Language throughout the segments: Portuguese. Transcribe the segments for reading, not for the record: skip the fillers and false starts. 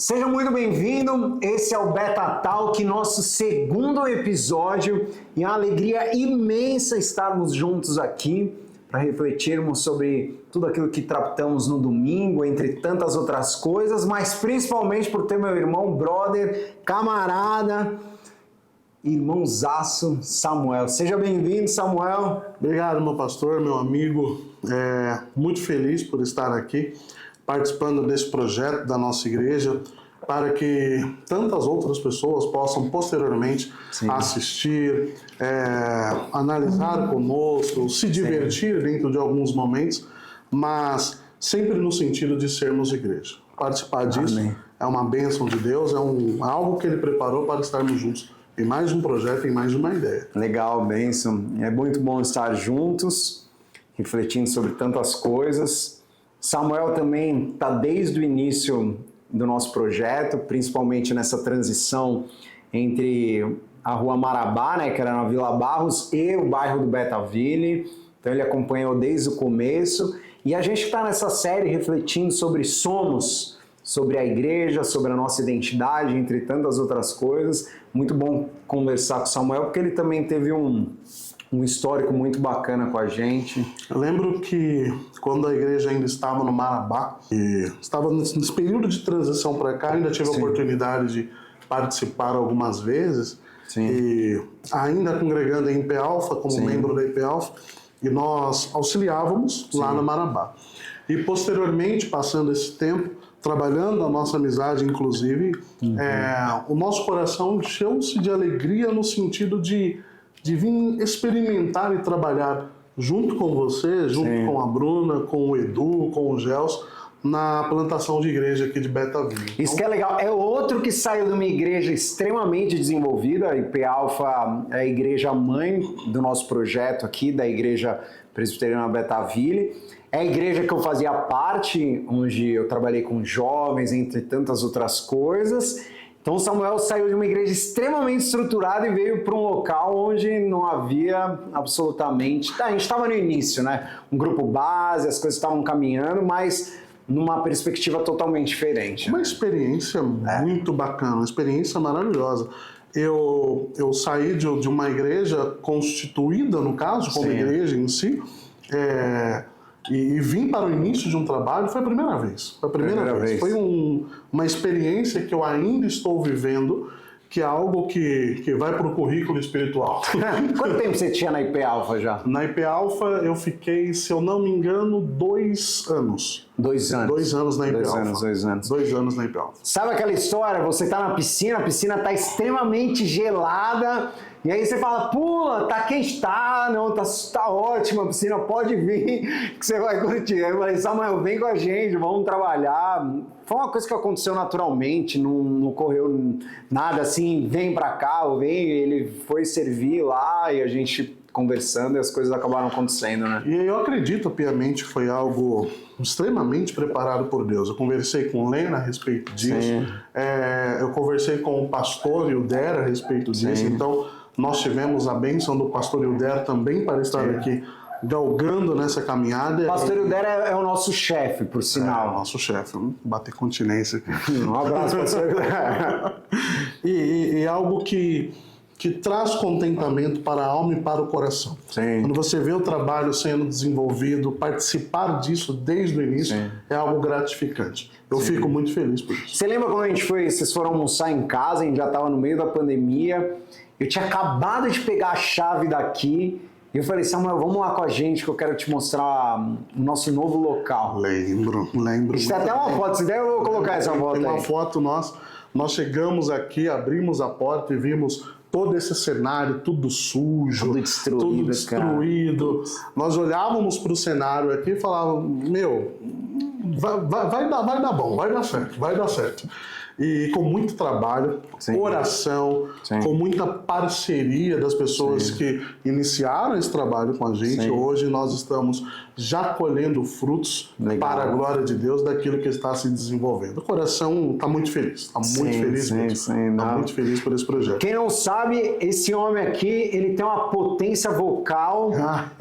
Seja muito bem-vindo, esse é o Beta Talk, nosso segundo episódio, e é uma alegria imensa estarmos juntos aqui para refletirmos sobre tudo aquilo que tratamos no domingo, entre tantas outras coisas, mas principalmente por ter meu irmão, brother, camarada, irmãozaço Samuel. Seja bem-vindo, Samuel. Obrigado, meu pastor, meu amigo. Muito feliz por estar aqui, participando desse projeto da nossa igreja, para que tantas outras pessoas possam posteriormente assistir, analisar conosco, se divertir dentro de alguns momentos, mas sempre no sentido de sermos igreja. Participar disso é uma bênção de Deus, é algo que Ele preparou para estarmos juntos em mais um projeto, em mais uma ideia. Legal, bênção. É muito bom estar juntos, refletindo sobre tantas coisas. Samuel também está desde o início do nosso projeto, principalmente nessa transição entre a Rua Marabá, né, que era na Vila Barros, e o bairro do Betaville. Então ele acompanhou desde o começo. E a gente está nessa série refletindo sobre somos, sobre a igreja, sobre a nossa identidade, entre tantas outras coisas. Muito bom conversar com o Samuel, porque ele também teve um histórico muito bacana com a gente. Eu lembro que quando a igreja ainda estava no Marabá, e estava nesse período de transição para cá, ainda tive a oportunidade de participar algumas vezes, e ainda congregando em IP Alpha, como membro da IP Alpha, e nós auxiliávamos lá no Marabá. E posteriormente, passando esse tempo, trabalhando a nossa amizade, inclusive, o nosso coração encheu-se de alegria no sentido de vir experimentar e trabalhar junto com você, junto com a Bruna, com o Edu, com o Gelson, na plantação de igreja aqui de Betaville. Isso que é legal. É outro que saiu de uma igreja extremamente desenvolvida. A IP Alpha é a igreja mãe do nosso projeto aqui, da Igreja Presbiteriana Betaville. É a igreja que eu fazia parte, onde eu trabalhei com jovens, entre tantas outras coisas. Então Samuel saiu de uma igreja extremamente estruturada e veio para um local onde não havia absolutamente... A gente estava no início, né? Um grupo base, as coisas estavam caminhando, mas numa perspectiva totalmente diferente. Uma experiência muito bacana, uma experiência maravilhosa. Eu saí de uma igreja constituída, no caso, como igreja em si, e vim para o início de um trabalho, foi a primeira vez. Foi a primeira vez. Foi uma experiência que eu ainda estou vivendo, que é algo que vai para o currículo espiritual. Quanto tempo você tinha na IP Alpha já? Na IP Alpha eu fiquei, se eu não me engano, 2 anos. 2 anos? 2 anos na IP Alpha. 2 anos. 2 anos na IP Alpha. Sabe aquela história? Você tá na piscina, a piscina tá extremamente gelada, e aí você fala, pula, tá quente, tá, não, tá ótimo, a piscina pode vir, que você vai curtir. Aí eu falei, Samuel, vem com a gente, vamos trabalhar. Foi uma coisa que aconteceu naturalmente, não ocorreu nada assim, vem pra cá, ou vem, ele foi servir lá, e a gente conversando, e as coisas acabaram acontecendo, né? E eu acredito piamente que foi algo extremamente preparado por Deus. Eu conversei com Lena a respeito disso, eu conversei com o pastor Hilder a respeito disso, então nós tivemos a bênção do pastor Hilder também para estar aqui galgando nessa caminhada. O pastor Hilder é o nosso chefe, por sinal. É o nosso chefe, bater continência aqui. Um abraço, pastor Hilder. E algo que traz contentamento para a alma e para o coração. Quando você vê o trabalho sendo desenvolvido, participar disso desde o início é algo gratificante. Eu fico muito feliz por isso. Você lembra quando vocês foram almoçar em casa, a gente já estava no meio da pandemia, eu tinha acabado de pegar a chave daqui, e eu falei, Samuel, vamos lá com a gente que eu quero te mostrar o nosso novo local. Lembro. Tem até uma foto, se der eu vou colocar essa foto aí. Tem uma foto nossa, nós chegamos aqui, abrimos a porta e vimos todo esse cenário, tudo sujo, tudo destruído. Nós olhávamos para o cenário aqui e falávamos, vai dar bom, vai dar certo. E com muito trabalho, oração, com muita parceria das pessoas que iniciaram esse trabalho com a gente. Hoje nós estamos já colhendo frutos para a glória de Deus daquilo que está se desenvolvendo. O coração está muito feliz, está muito feliz mesmo. Está muito feliz por esse projeto. Quem não sabe, esse homem aqui, ele tem uma potência vocal,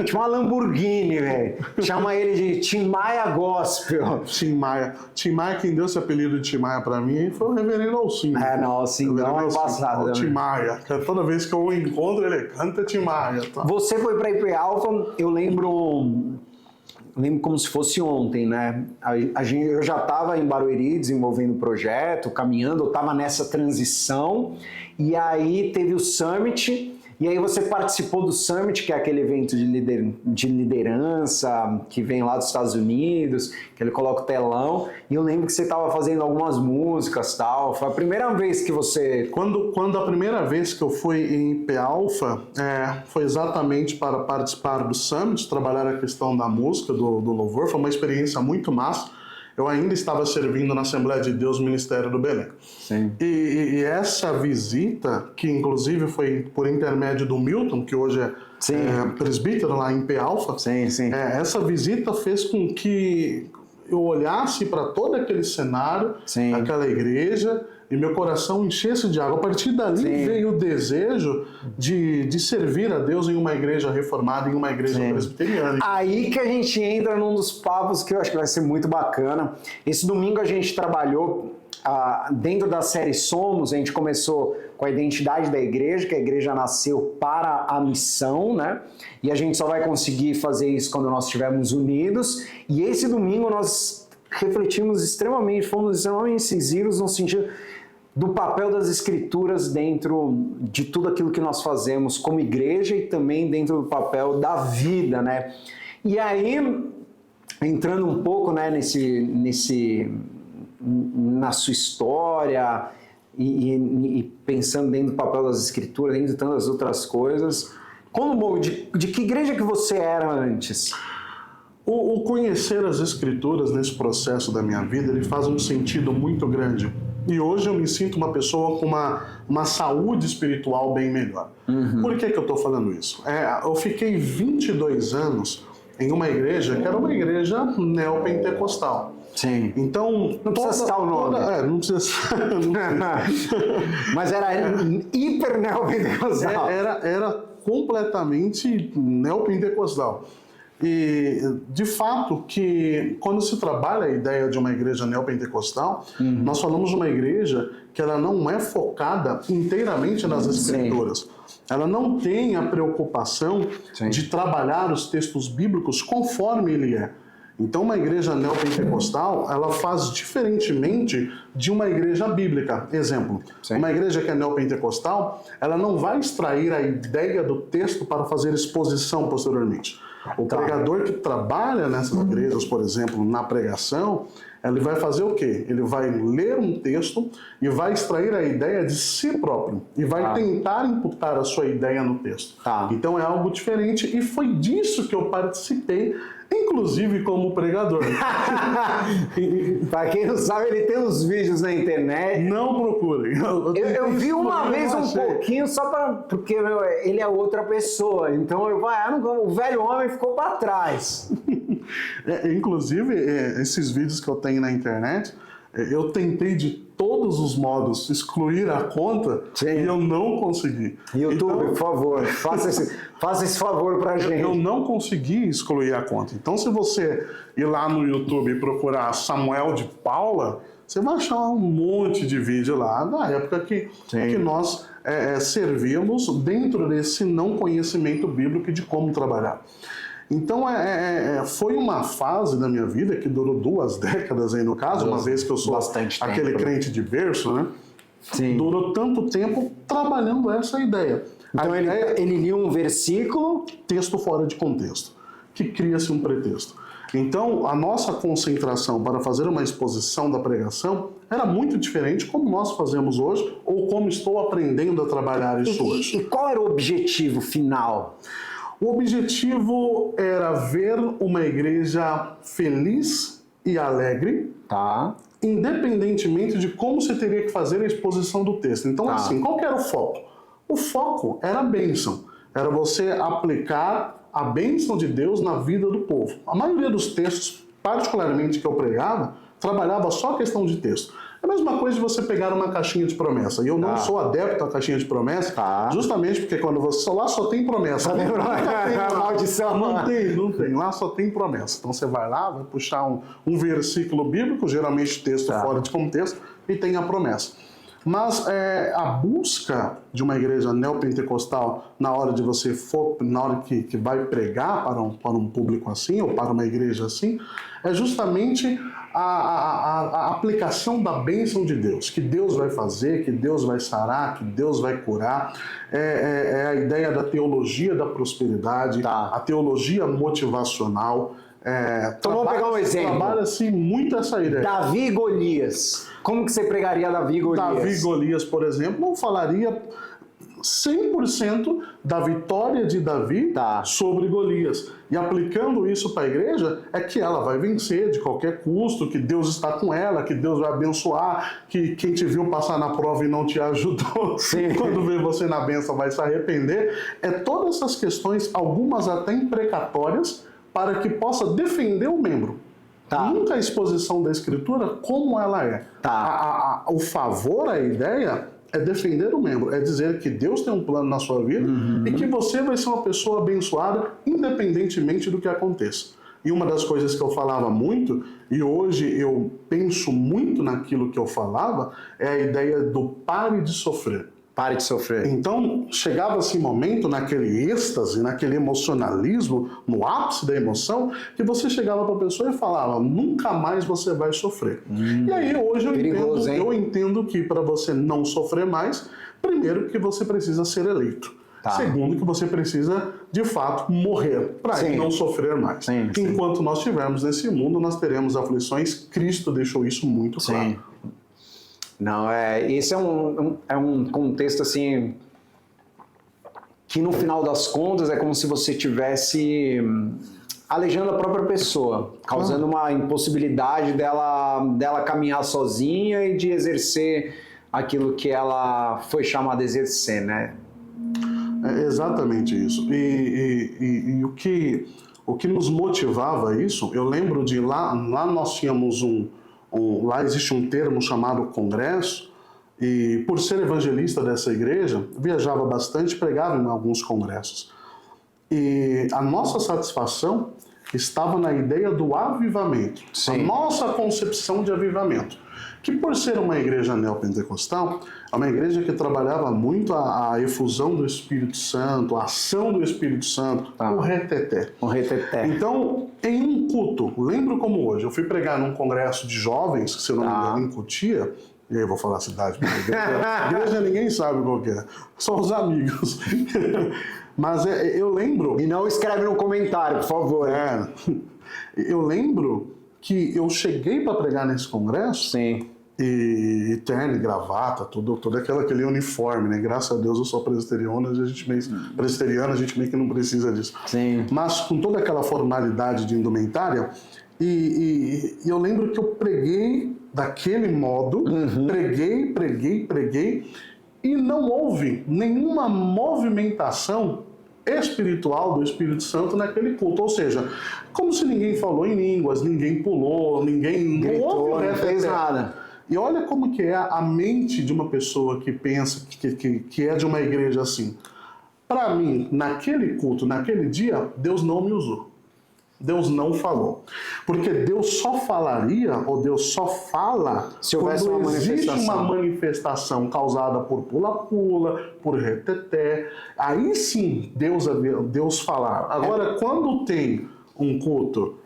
tipo uma Lamborghini, velho. Chama ele de Tim Maia Gospel. Tim Maia. Tim Maia, quem deu esse apelido de Tim Maia pra mim foi o Reverendo Alcim. Não, Alcim não é embaçado. O Tim Maia. Toda vez que eu o encontro, ele canta Tim Maia. Tá? Você foi pra IP Alpha, eu lembro como se fosse ontem, né? Eu já estava em Barueri desenvolvendo o projeto, caminhando, eu estava nessa transição, e aí teve o Summit, e aí você participou do Summit, que é aquele evento de liderança que vem lá dos Estados Unidos, que ele coloca o telão, e eu lembro que você estava fazendo algumas músicas e tal. Foi a primeira vez que você... Quando a primeira vez que eu fui em IP Alpha, foi exatamente para participar do Summit, trabalhar a questão da música, do louvor, foi uma experiência muito massa. Eu ainda estava servindo na Assembleia de Deus, Ministério do Belém. Sim. E essa visita, que inclusive foi por intermédio do Milton, que hoje é presbítero lá em IP Alpha, essa visita fez com que eu olhasse para todo aquele cenário, aquela igreja, e meu coração enchesse de água. A partir dali veio o desejo de servir a Deus em uma igreja reformada, em uma igreja presbiteriana. Aí que a gente entra num dos papos que eu acho que vai ser muito bacana. Esse domingo a gente trabalhou dentro da série Somos, a gente começou com a identidade da igreja, que a igreja nasceu para a missão, né? E a gente só vai conseguir fazer isso quando nós estivermos unidos. E esse domingo nós refletimos extremamente, fomos extremamente incisivos no sentido do papel das escrituras dentro de tudo aquilo que nós fazemos como igreja e também dentro do papel da vida, né? E aí, entrando um pouco, né, na sua história e pensando dentro do papel das escrituras, dentro de tantas outras coisas, de que igreja que você era antes? O conhecer as escrituras nesse processo da minha vida, ele faz um sentido muito grande. E hoje eu me sinto uma pessoa com uma saúde espiritual bem melhor. Por que eu estou falando isso? Eu fiquei 22 anos em uma igreja que era uma igreja neopentecostal. Sim. Então, não precisa citar o nome. Não precisa. Mas era hiper neopentecostal. Era completamente neopentecostal. E, de fato, que quando se trabalha a ideia de uma igreja neopentecostal, nós falamos de uma igreja que ela não é focada inteiramente nas escrituras. Ela não tem a preocupação de trabalhar os textos bíblicos conforme ele é. Então, uma igreja neopentecostal, ela faz diferentemente de uma igreja bíblica. Exemplo, uma igreja que é neopentecostal, ela não vai extrair a ideia do texto para fazer exposição posteriormente. O pregador que trabalha nessas igrejas, por exemplo, na pregação, ele vai fazer o quê? Ele vai ler um texto e vai extrair a ideia de si próprio e vai tentar imputar a sua ideia no texto. Então é algo diferente e foi disso que eu participei, inclusive como pregador. Para quem não sabe, ele tem uns vídeos na internet. Não procurem. Eu vi uma vez um pouquinho porque ele é outra pessoa. Então o velho homem ficou para trás. Inclusive, esses vídeos que eu tenho na internet, eu tentei de todos os modos excluir a conta e eu não consegui. YouTube, então, por favor, faça esse favor pra gente. Eu não consegui excluir a conta. Então, se você ir lá no YouTube e procurar Samuel de Paula, você vai achar um monte de vídeo lá da época que nós servíamos dentro desse não conhecimento bíblico e de como trabalhar. Então, foi uma fase da minha vida que durou 2 décadas aí no caso, uma vez que eu sou aquele crente de berço, né? Durou tanto tempo trabalhando essa ideia. Então, ele lia um versículo, texto fora de contexto, que cria-se um pretexto. Então, a nossa concentração para fazer uma exposição da pregação era muito diferente como nós fazemos hoje, ou como estou aprendendo a trabalhar isso hoje. E qual era o objetivo final? O objetivo era ver uma igreja feliz e alegre, independentemente de como você teria que fazer a exposição do texto. Então, assim, qual que era o foco? O foco era a bênção. Era você aplicar a bênção de Deus na vida do povo. A maioria dos textos, particularmente que eu pregava, trabalhava só a questão de texto. É a mesma coisa de você pegar uma caixinha de promessa. E eu não sou adepto à caixinha de promessa, justamente porque quando você lá só tem promessa. Maldição. Não tem. Lá só tem promessa. Então você vai lá, vai puxar um versículo bíblico, geralmente texto fora de contexto, e tem a promessa. Mas a busca de uma igreja neopentecostal na hora de você for, na hora que vai pregar para um público assim, ou para uma igreja assim, é justamente a aplicação da bênção de Deus, que Deus vai fazer, que Deus vai sarar, que Deus vai curar. É a ideia da teologia da prosperidade, a teologia motivacional. Então vamos pegar um exemplo. Trabalha assim muito essa ideia. Davi e Golias. Como que você pregaria Davi e Golias? Davi e Golias, por exemplo, não falaria 100% da vitória de Davi sobre Golias. E aplicando isso para a igreja, é que ela vai vencer de qualquer custo, que Deus está com ela, que Deus vai abençoar, que quem te viu passar na prova e não te ajudou, quando vê você na bênção vai se arrepender. É todas essas questões, algumas até imprecatórias, para que possa defender o membro. Nunca a exposição da Escritura como ela é. O favor, a ideia é defender o membro, é dizer que Deus tem um plano na sua vida e que você vai ser uma pessoa abençoada independentemente do que aconteça. E uma das coisas que eu falava muito, e hoje eu penso muito naquilo que eu falava, é a ideia do pare de sofrer. Pare de sofrer. Então, chegava esse momento, naquele êxtase, naquele emocionalismo, no ápice da emoção, que você chegava para a pessoa e falava, nunca mais você vai sofrer. E aí, hoje eu entendo que para você não sofrer mais, primeiro que você precisa ser eleito. Segundo, que você precisa, de fato, morrer para não sofrer mais. Enquanto nós estivermos nesse mundo, nós teremos aflições. Cristo deixou isso muito claro. Não, esse é um contexto assim que no final das contas é como se você estivesse aleijando a própria pessoa, causando uma impossibilidade dela caminhar sozinha e de exercer aquilo que ela foi chamada a exercer, né? É exatamente isso. E o que nos motivava isso, eu lembro de lá nós tínhamos lá existe um termo chamado congresso, e por ser evangelista dessa igreja, viajava bastante, pregava em alguns congressos. E a nossa satisfação estava na ideia do avivamento, a nossa concepção de avivamento, que por ser uma igreja neopentecostal, é uma igreja que trabalhava muito a efusão do Espírito Santo, a ação do Espírito Santo, o reteté. Então, em um culto, lembro como hoje, eu fui pregar num congresso de jovens, se eu não me engano, em Cotia, e aí eu vou falar a cidade, porque a igreja ninguém sabe qual que é, só os amigos. Mas eu lembro... E não escreve no comentário, por favor. Eu lembro que eu cheguei para pregar nesse congresso, e terno, gravata, todo aquele uniforme, né? Graças a Deus eu sou presbiteriano, a gente meio que não precisa disso. Mas com toda aquela formalidade de indumentária, e eu lembro que eu preguei daquele modo, preguei, e não houve nenhuma movimentação espiritual do Espírito Santo naquele culto, ou seja, como se ninguém falou em línguas, ninguém pulou, ninguém gritou, não fez nada. E olha como que é a mente de uma pessoa que pensa que é de uma igreja assim. Para mim, naquele culto, naquele dia, Deus não me usou. Deus não falou. Porque Deus só falaria, ou Deus só fala, se houvesse quando existe uma manifestação causada por pula-pula, por reteté. Aí sim, Deus falar. Agora, quando tem um culto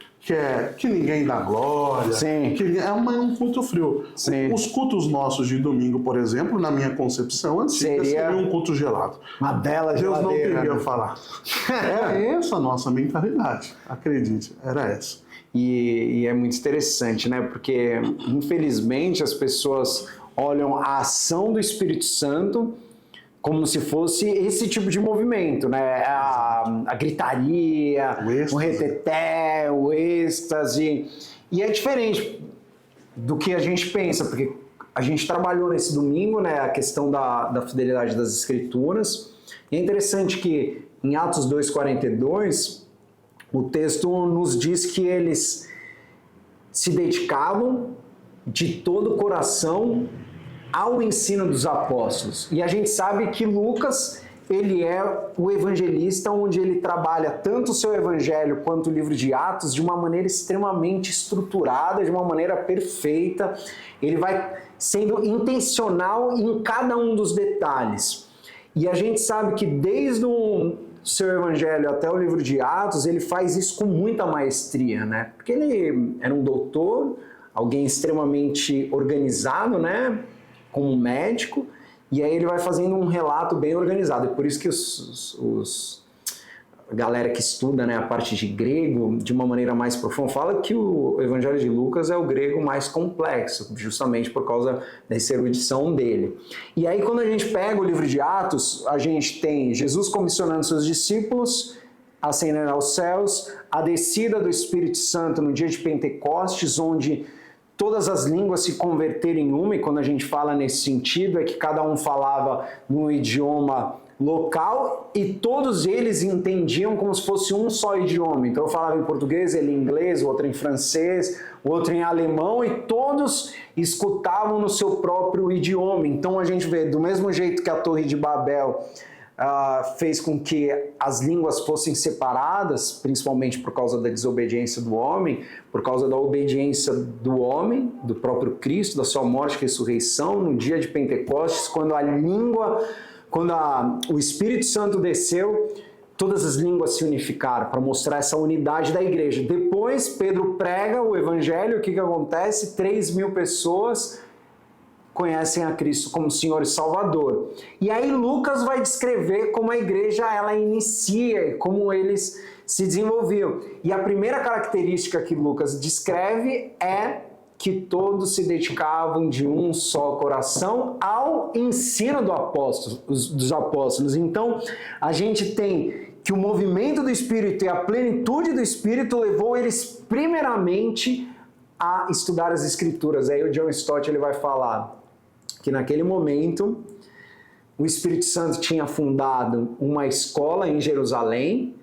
que ninguém dá glória, que é um culto frio. Os cultos nossos de domingo, por exemplo, na minha concepção antiga, seria um culto gelado. Uma bela Deus geladeira. Deus não queria falar. Era essa a nossa mentalidade, acredite, era essa. E é muito interessante, né? Porque, infelizmente, as pessoas olham a ação do Espírito Santo como se fosse esse tipo de movimento, né? A gritaria, o reteté, o êxtase. E é diferente do que a gente pensa, porque a gente trabalhou nesse domingo, né, a questão da fidelidade das Escrituras. E é interessante que em Atos 2:42, o texto nos diz que eles se dedicavam de todo o coração ao ensino dos apóstolos. E a gente sabe que Lucas, ele é o evangelista onde ele trabalha tanto o seu evangelho quanto o livro de Atos de uma maneira extremamente estruturada, de uma maneira perfeita. Ele vai sendo intencional em cada um dos detalhes. E a gente sabe que desde o seu evangelho até o livro de Atos, ele faz isso com muita maestria, né? Porque ele era um doutor, alguém extremamente organizado, né? Como médico, e aí ele vai fazendo um relato bem organizado. É por isso que a galera que estuda, né, a parte de grego de uma maneira mais profunda fala que o Evangelho de Lucas é o grego mais complexo, justamente por causa dessa erudição dele. E aí quando a gente pega o livro de Atos, a gente tem Jesus comissionando seus discípulos, ascendendo aos céus, a descida do Espírito Santo no dia de Pentecostes, onde todas as línguas se converteram em uma, e quando a gente fala nesse sentido, é que cada um falava num idioma local e todos eles entendiam como se fosse um só idioma. Então eu falava em português, ele em inglês, o outro em francês, o outro em alemão, e todos escutavam no seu próprio idioma. Então a gente vê, do mesmo jeito que a Torre de Babel fez com que as línguas fossem separadas, principalmente por causa da desobediência do homem, por causa da obediência do homem, do próprio Cristo, da sua morte e ressurreição, no dia de Pentecostes, quando o Espírito Santo desceu, todas as línguas se unificaram para mostrar essa unidade da igreja. Depois, Pedro prega o evangelho, o que acontece? 3.000 pessoas conhecem a Cristo como Senhor e Salvador. E aí Lucas vai descrever como a igreja ela inicia, como eles se desenvolviam. E a primeira característica que Lucas descreve é que todos se dedicavam de um só coração ao ensino dos apóstolos. Então, a gente tem que o movimento do Espírito e a plenitude do Espírito levou eles primeiramente a estudar as Escrituras. Aí o John Stott ele vai falar que naquele momento o Espírito Santo tinha fundado uma escola em Jerusalém,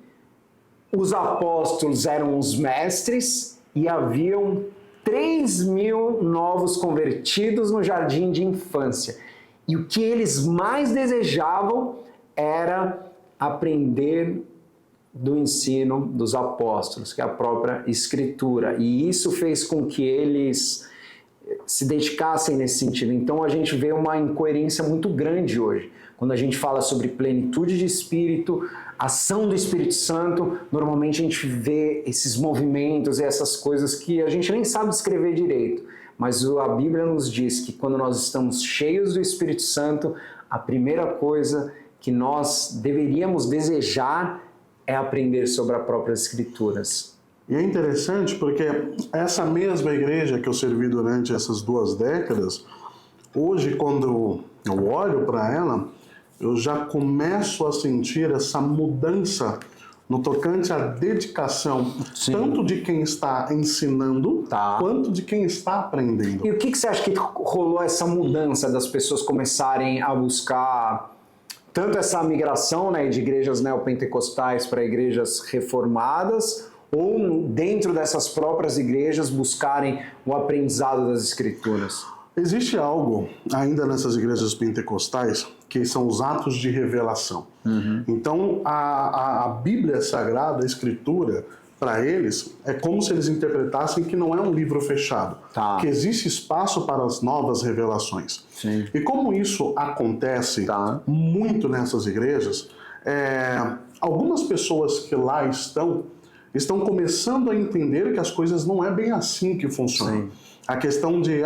os apóstolos eram os mestres e haviam 3.000 novos convertidos no jardim de infância. E o que eles mais desejavam era aprender do ensino dos apóstolos, que é a própria Escritura. E isso fez com que eles se dedicassem nesse sentido. Então a gente vê uma incoerência muito grande hoje. Quando a gente fala sobre plenitude de Espírito, ação do Espírito Santo, normalmente a gente vê esses movimentos e essas coisas que a gente nem sabe descrever direito. Mas a Bíblia nos diz que quando nós estamos cheios do Espírito Santo, a primeira coisa que nós deveríamos desejar é aprender sobre as próprias Escrituras. E é interessante porque essa mesma igreja que eu servi durante essas 2 décadas, hoje quando eu olho para ela, eu já começo a sentir essa mudança no tocante à dedicação, sim, tanto de quem está ensinando, quanto de quem está aprendendo. E o que você acha que rolou essa mudança das pessoas começarem a buscar tanto essa migração, né, de igrejas neopentecostais para igrejas reformadas, ou dentro dessas próprias igrejas buscarem o aprendizado das Escrituras? Existe algo ainda nessas igrejas pentecostais que são os atos de revelação. Então a Bíblia Sagrada, a Escritura, para eles, é como se eles interpretassem que não é um livro fechado, que existe espaço para as novas revelações. Sim. E como isso acontece muito nessas igrejas, algumas pessoas que lá estão começando a entender que as coisas não é bem assim que funcionam. Sim. A questão de,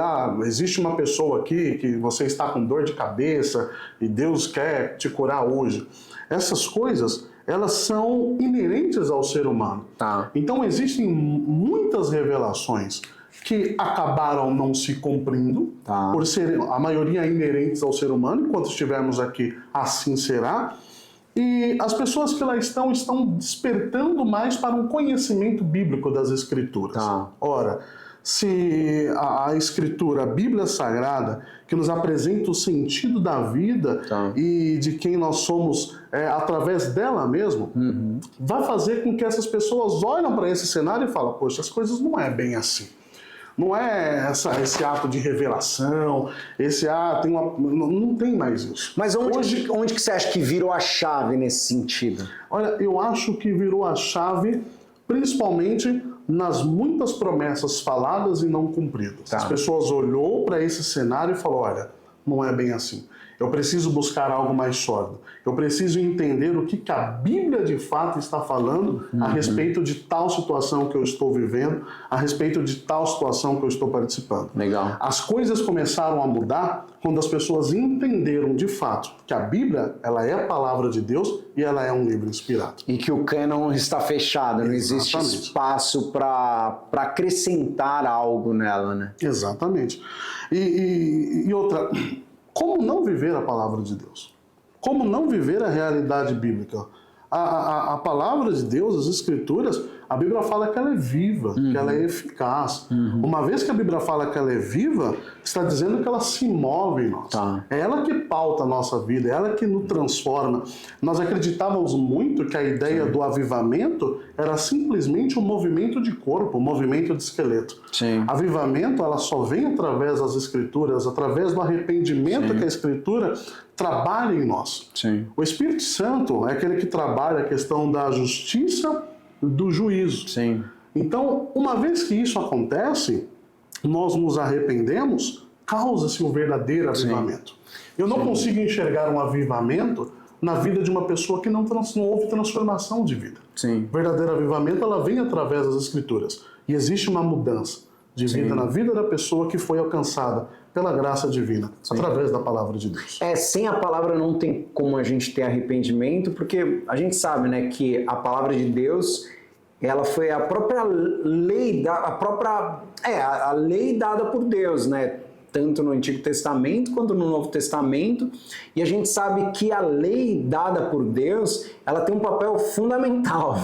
existe uma pessoa aqui que você está com dor de cabeça e Deus quer te curar hoje. Essas coisas, elas são inerentes ao ser humano. Então existem muitas revelações que acabaram não se cumprindo, por ser a maioria inerentes ao ser humano. Enquanto estivermos aqui, assim será. E as pessoas que lá estão despertando mais para um conhecimento bíblico das Escrituras. Ora, se a Escritura, a Bíblia Sagrada, que nos apresenta o sentido da vida e de quem nós somos através dela mesmo, vai fazer com que essas pessoas olhem para esse cenário e falem, poxa, as coisas não é bem assim. Não é esse ato de revelação, esse ato, não tem mais isso. Mas onde que você acha que virou a chave nesse sentido? Olha, eu acho que virou a chave principalmente nas muitas promessas faladas e não cumpridas. Tá. As pessoas olhou para esse cenário e falou, olha, não é bem assim. Eu preciso buscar algo mais sólido. Eu preciso entender o que a Bíblia de fato está falando a respeito de tal situação que eu estou vivendo, a respeito de tal situação que eu estou participando. Legal. As coisas começaram a mudar quando as pessoas entenderam de fato que a Bíblia, ela é a palavra de Deus e ela é um livro inspirado. E que o cânon está fechado, não existe Exatamente. espaço para acrescentar algo nela, né? Exatamente. E outra, como não viver a palavra de Deus? Como não viver a realidade bíblica? A palavra de Deus, as Escrituras, a Bíblia fala que ela é viva, que ela é eficaz. Uma vez que a Bíblia fala que ela é viva, está dizendo que ela se move em nós. Tá. É ela que pauta a nossa vida, é ela que nos transforma. Nós acreditávamos muito que a ideia do avivamento era simplesmente um movimento de corpo, um movimento de esqueleto. Sim. Avivamento, ela só vem através das Escrituras, através do arrependimento que a Escritura trabalha em nós. Sim. O Espírito Santo é aquele que trabalha a questão da justiça e do juízo. Sim. Então, uma vez que isso acontece, nós nos arrependemos, causa-se um verdadeiro avivamento. Eu não consigo enxergar um avivamento na vida de uma pessoa que não houve transformação de vida. Sim. O verdadeiro avivamento, ela vem através das Escrituras. E existe uma mudança de vida na vida da pessoa que foi alcançada pela graça divina, através da palavra de Deus. Sem a palavra não tem como a gente ter arrependimento, porque a gente sabe, né, que a palavra de Deus, ela foi a própria lei, a lei dada por Deus, né? Tanto no Antigo Testamento quanto no Novo Testamento, e a gente sabe que a lei dada por Deus, ela tem um papel fundamental.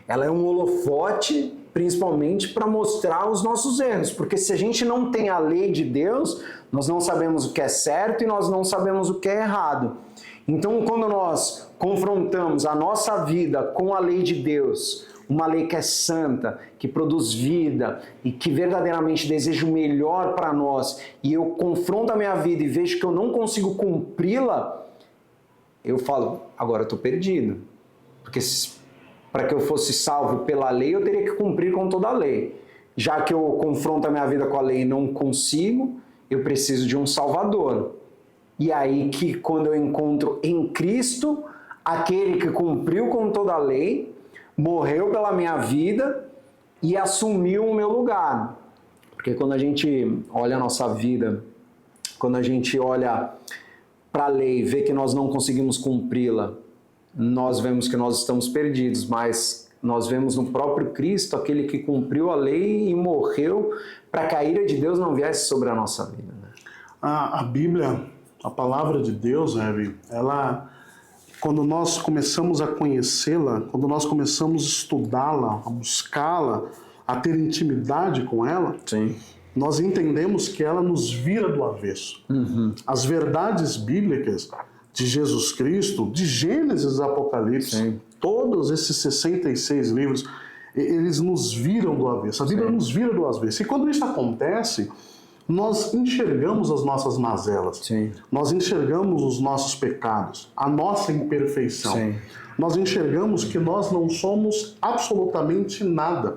Ela é um holofote, principalmente para mostrar os nossos erros, porque se a gente não tem a lei de Deus, nós não sabemos o que é certo e nós não sabemos o que é errado. Então, quando nós confrontamos a nossa vida com a lei de Deus, uma lei que é santa, que produz vida e que verdadeiramente deseja o melhor para nós, e eu confronto a minha vida e vejo que eu não consigo cumpri-la, eu falo, agora eu estou perdido. Porque para que eu fosse salvo pela lei, eu teria que cumprir com toda a lei. Já que eu confronto a minha vida com a lei e não consigo, eu preciso de um Salvador. E aí que quando eu encontro em Cristo, aquele que cumpriu com toda a lei, morreu pela minha vida e assumiu o meu lugar. Porque quando a gente olha a nossa vida, quando a gente olha para a lei e vê que nós não conseguimos cumpri-la, nós vemos que nós estamos perdidos, mas nós vemos no próprio Cristo aquele que cumpriu a lei e morreu para que a ira de Deus não viesse sobre a nossa vida. Né? A Bíblia, a palavra de Deus, ela, quando nós começamos a conhecê-la, quando nós começamos a estudá-la, a buscá-la, a ter intimidade com ela, Sim. nós entendemos que ela nos vira do avesso. As verdades bíblicas de Jesus Cristo, de Gênesis a Apocalipse, todos esses 66 livros, eles nos viram do avesso. A Bíblia nos vira do avesso. E quando isso acontece, nós enxergamos as nossas mazelas. Sim. Nós enxergamos os nossos pecados, a nossa imperfeição. Sim. Nós enxergamos que nós não somos absolutamente nada.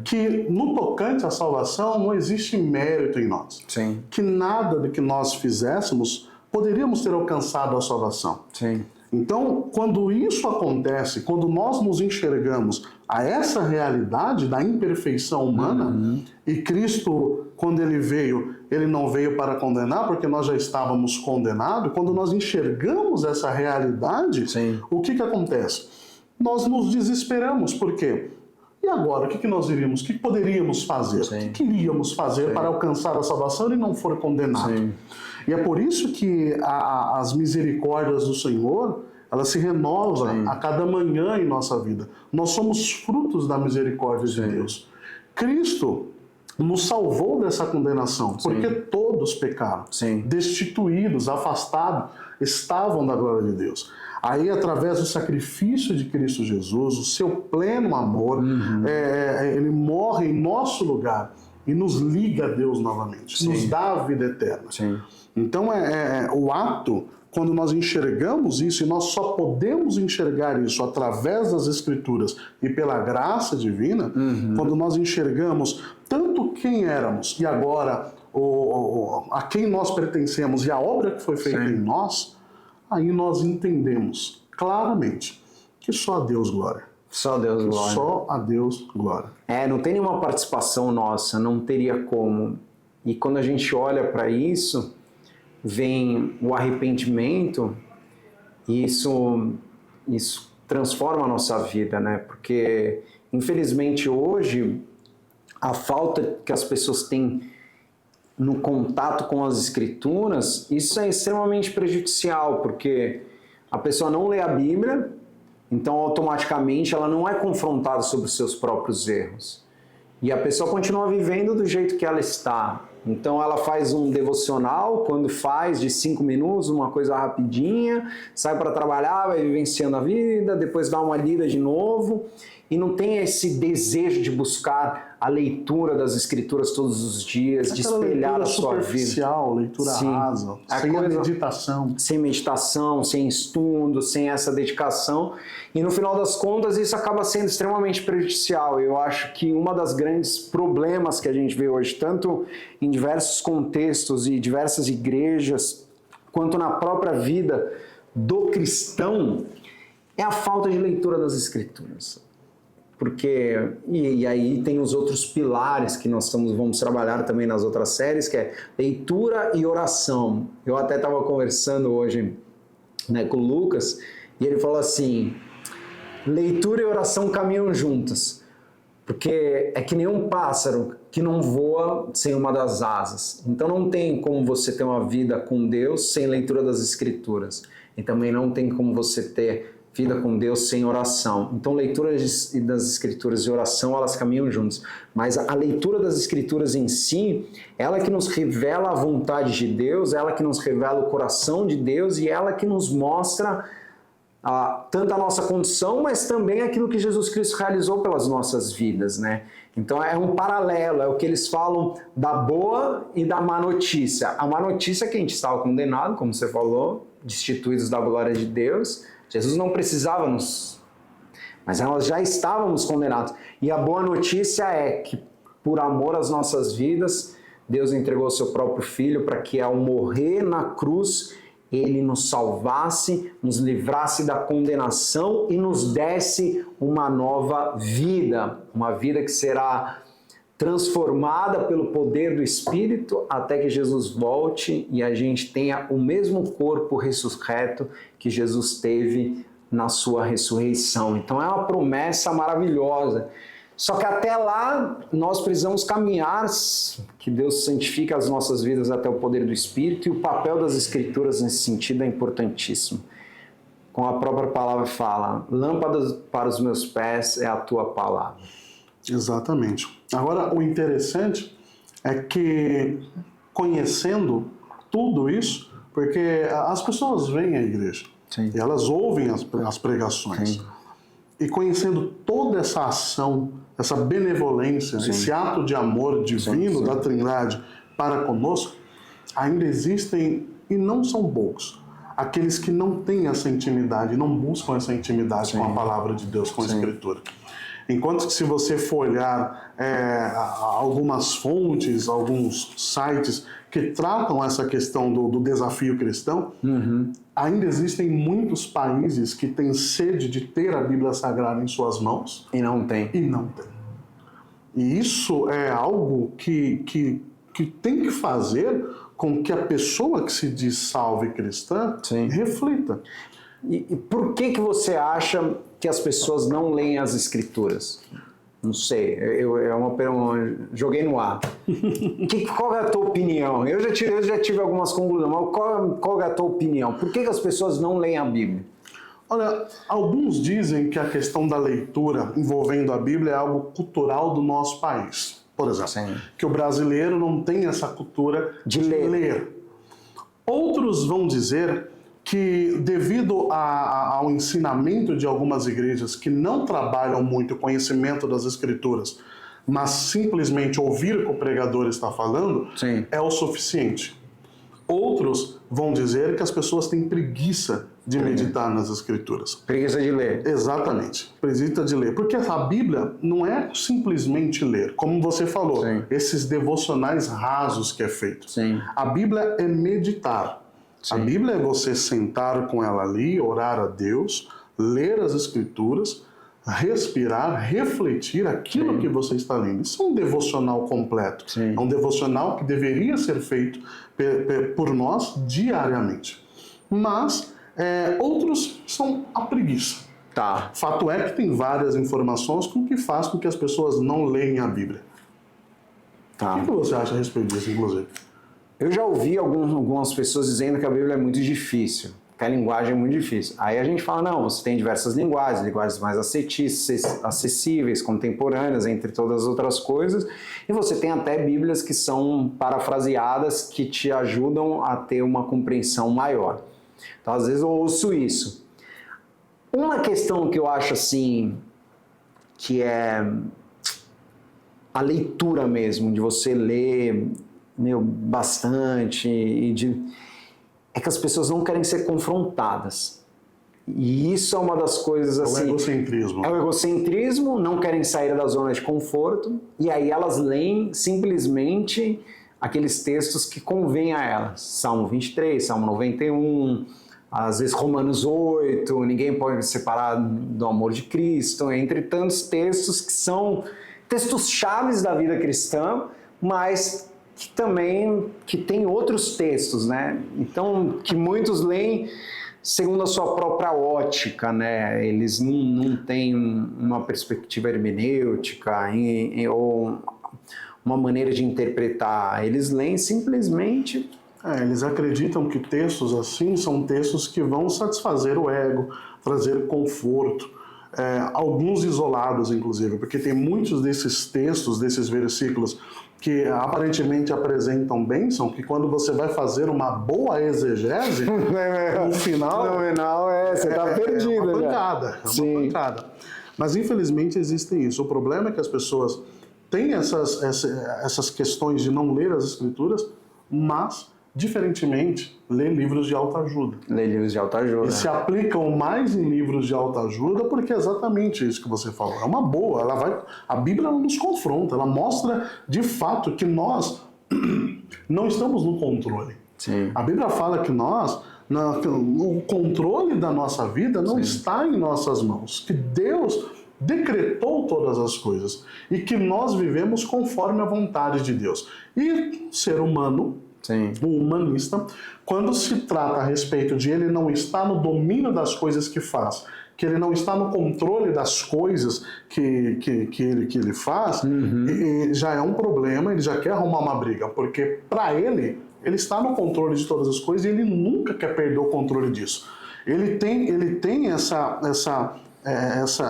Que no tocante à salvação não existe mérito em nós. Sim. Que nada do que nós fizéssemos poderíamos ter alcançado a salvação. Sim. Então, quando isso acontece, quando nós nos enxergamos a essa realidade da imperfeição humana, e Cristo, quando ele veio, ele não veio para condenar, porque nós já estávamos condenados, quando nós enxergamos essa realidade, o que acontece? Nós nos desesperamos, por quê? E agora, o que nós iríamos, o que poderíamos fazer? O que queríamos fazer para alcançar a salvação e não for condenado? E é por isso que as misericórdias do Senhor, elas se renovam a cada manhã em nossa vida. Nós somos frutos da misericórdia de Deus. Cristo nos salvou dessa condenação, porque todos pecaram, destituídos, afastados, estavam da glória de Deus. Aí, através do sacrifício de Cristo Jesus, o seu pleno amor, ele morre em nosso lugar. e nos liga a Deus novamente, Sim. nos dá a vida eterna. Sim. Então o ato, quando nós enxergamos isso, e nós só podemos enxergar isso através das Escrituras e pela graça divina, quando nós enxergamos tanto quem éramos e agora a quem nós pertencemos e a obra que foi feita em nós, aí nós entendemos claramente que só a Deus glória. Só a Deus glória. Só a Deus glória. Não tem nenhuma participação nossa, não teria como. E quando a gente olha para isso, vem o arrependimento e isso transforma a nossa vida, né? Porque, infelizmente, hoje, a falta que as pessoas têm no contato com as Escrituras, isso é extremamente prejudicial, porque a pessoa não lê a Bíblia, então automaticamente ela não é confrontada sobre os seus próprios erros. E a pessoa continua vivendo do jeito que ela está. Então ela faz um devocional, quando faz, de 5 minutos, uma coisa rapidinha, sai para trabalhar, vai vivenciando a vida, depois dá uma lida de novo, e não tem esse desejo de buscar a leitura das Escrituras todos os dias, de espelhar a sua vida. Leitura rasa, sem a meditação. Sem meditação, sem estudo, sem essa dedicação. E no final das contas isso acaba sendo extremamente prejudicial. Eu acho que uma das grandes problemas que a gente vê hoje, tanto em diversos contextos e diversas igrejas, quanto na própria vida do cristão, é a falta de leitura das Escrituras. Porque, e aí tem os outros pilares que nós vamos trabalhar também nas outras séries, que é leitura e oração. Eu até estava conversando hoje, né, com o Lucas, e ele falou assim, leitura e oração caminham juntas, porque é que nem um pássaro que não voa sem uma das asas. Então não tem como você ter uma vida com Deus sem leitura das Escrituras. E também não tem como você ter vida com Deus sem oração. Então, leitura das Escrituras e oração, elas caminham juntas. Mas a leitura das Escrituras em si, ela que nos revela a vontade de Deus, ela que nos revela o coração de Deus e ela que nos mostra tanto a nossa condição, mas também aquilo que Jesus Cristo realizou pelas nossas vidas, né? Então é um paralelo, é o que eles falam da boa e da má notícia. A má notícia é que a gente estava condenado, como você falou, destituídos da glória de Deus. Jesus não precisava mas nós já estávamos condenados. E a boa notícia é que, por amor às nossas vidas, Deus entregou o seu próprio Filho para que, ao morrer na cruz, Ele nos salvasse, nos livrasse da condenação e nos desse uma nova vida. Uma vida que será transformada pelo poder do Espírito até que Jesus volte e a gente tenha o mesmo corpo ressurreto que Jesus teve na sua ressurreição. Então é uma promessa maravilhosa. Só que até lá nós precisamos caminhar, que Deus santifique as nossas vidas até o poder do Espírito, e o papel das Escrituras nesse sentido é importantíssimo. Como a própria palavra fala, lâmpada para os meus pés é a tua palavra. Exatamente. Agora, o interessante é que, conhecendo tudo isso, porque as pessoas vêm à igreja, Sim. e elas ouvem as pregações, Sim. e conhecendo toda essa ação, essa benevolência, Sim. esse ato de amor divino Sim. da Trindade para conosco, ainda existem, e não são poucos, aqueles que não têm essa intimidade, não buscam essa intimidade Sim. com a palavra de Deus, com a Escritura. Enquanto que, se você for olhar algumas fontes, alguns sites que tratam essa questão do desafio cristão, ainda existem muitos países que têm sede de ter a Bíblia Sagrada em suas mãos. E não tem. E isso é algo que tem que fazer com que a pessoa que se diz salva e cristã Sim. reflita. E por que você acha que as pessoas não leem as Escrituras? Não sei, joguei no ar. Qual é a tua opinião? Eu já tive algumas conclusões, mas qual é a tua opinião? Por que as pessoas não leem a Bíblia? Olha, alguns dizem que a questão da leitura envolvendo a Bíblia é algo cultural do nosso país. Por exemplo, Sim. que o brasileiro não tem essa cultura de ler. Outros vão dizer que, devido ao ensinamento de algumas igrejas que não trabalham muito o conhecimento das Escrituras, mas simplesmente ouvir o que o pregador está falando Sim. é o suficiente. Outros vão dizer que as pessoas têm preguiça de meditar nas Escrituras. Preguiça de ler. Exatamente, preguiça de ler. Porque a Bíblia não é simplesmente ler, como você falou, Sim. esses devocionais rasos que é feito. Sim. A Bíblia é meditar. Sim. A Bíblia é você sentar com ela ali, orar a Deus, ler as Escrituras, respirar, refletir aquilo que você está lendo. Isso é um devocional completo. Sim. É um devocional que deveria ser feito por nós diariamente. Mas outros são a preguiça. Tá. Fato é que tem várias informações que faz com que as pessoas não leem a Bíblia. Tá. O que você acha a respeito disso, inclusive? Eu já ouvi algumas pessoas dizendo que a Bíblia é muito difícil, que a linguagem é muito difícil. Aí a gente fala, não, você tem diversas linguagens mais acessíveis, contemporâneas, entre todas as outras coisas, e você tem até Bíblias que são parafraseadas, que te ajudam a ter uma compreensão maior. Então, às vezes eu ouço isso. Uma questão que eu acho assim, que é a leitura mesmo, de você ler bastante, é que as pessoas não querem ser confrontadas. E isso é uma das coisas assim... É o egocentrismo. É o egocentrismo, não querem sair da zona de conforto, e aí elas leem simplesmente aqueles textos que convêm a elas. Salmo 23, Salmo 91, às vezes Romanos 8, ninguém pode se separar do amor de Cristo, entre tantos textos que são textos chaves da vida cristã, mas que tem outros textos, né? Então, que muitos leem segundo a sua própria ótica, né? Eles não têm uma perspectiva hermenêutica ou uma maneira de interpretar. Eles leem simplesmente... Eles acreditam que textos assim são textos que vão satisfazer o ego, trazer conforto. Alguns isolados, inclusive, porque tem muitos desses textos, desses versículos, que aparentemente apresentam bênção, que quando você vai fazer uma boa exegese, no final você está perdido. É uma pancada, Sim. pancada. Mas infelizmente existe isso. O problema é que as pessoas têm essas questões de não ler as Escrituras, mas, diferentemente, lê livros de autoajuda. Lê livros de autoajuda. E se aplicam mais em livros de autoajuda porque é exatamente isso que você falou. É uma boa. A Bíblia nos confronta, ela mostra de fato que nós não estamos no controle. Sim. A Bíblia fala que o controle da nossa vida não está em nossas mãos, que Deus decretou todas as coisas e que nós vivemos conforme a vontade de Deus. E o ser humano, o humanista, quando se trata a respeito de ele não estar no domínio das coisas que faz, que ele não está no controle das coisas que ele faz, já é um problema, ele já quer arrumar uma briga, porque para ele está no controle de todas as coisas e ele nunca quer perder o controle disso. Ele tem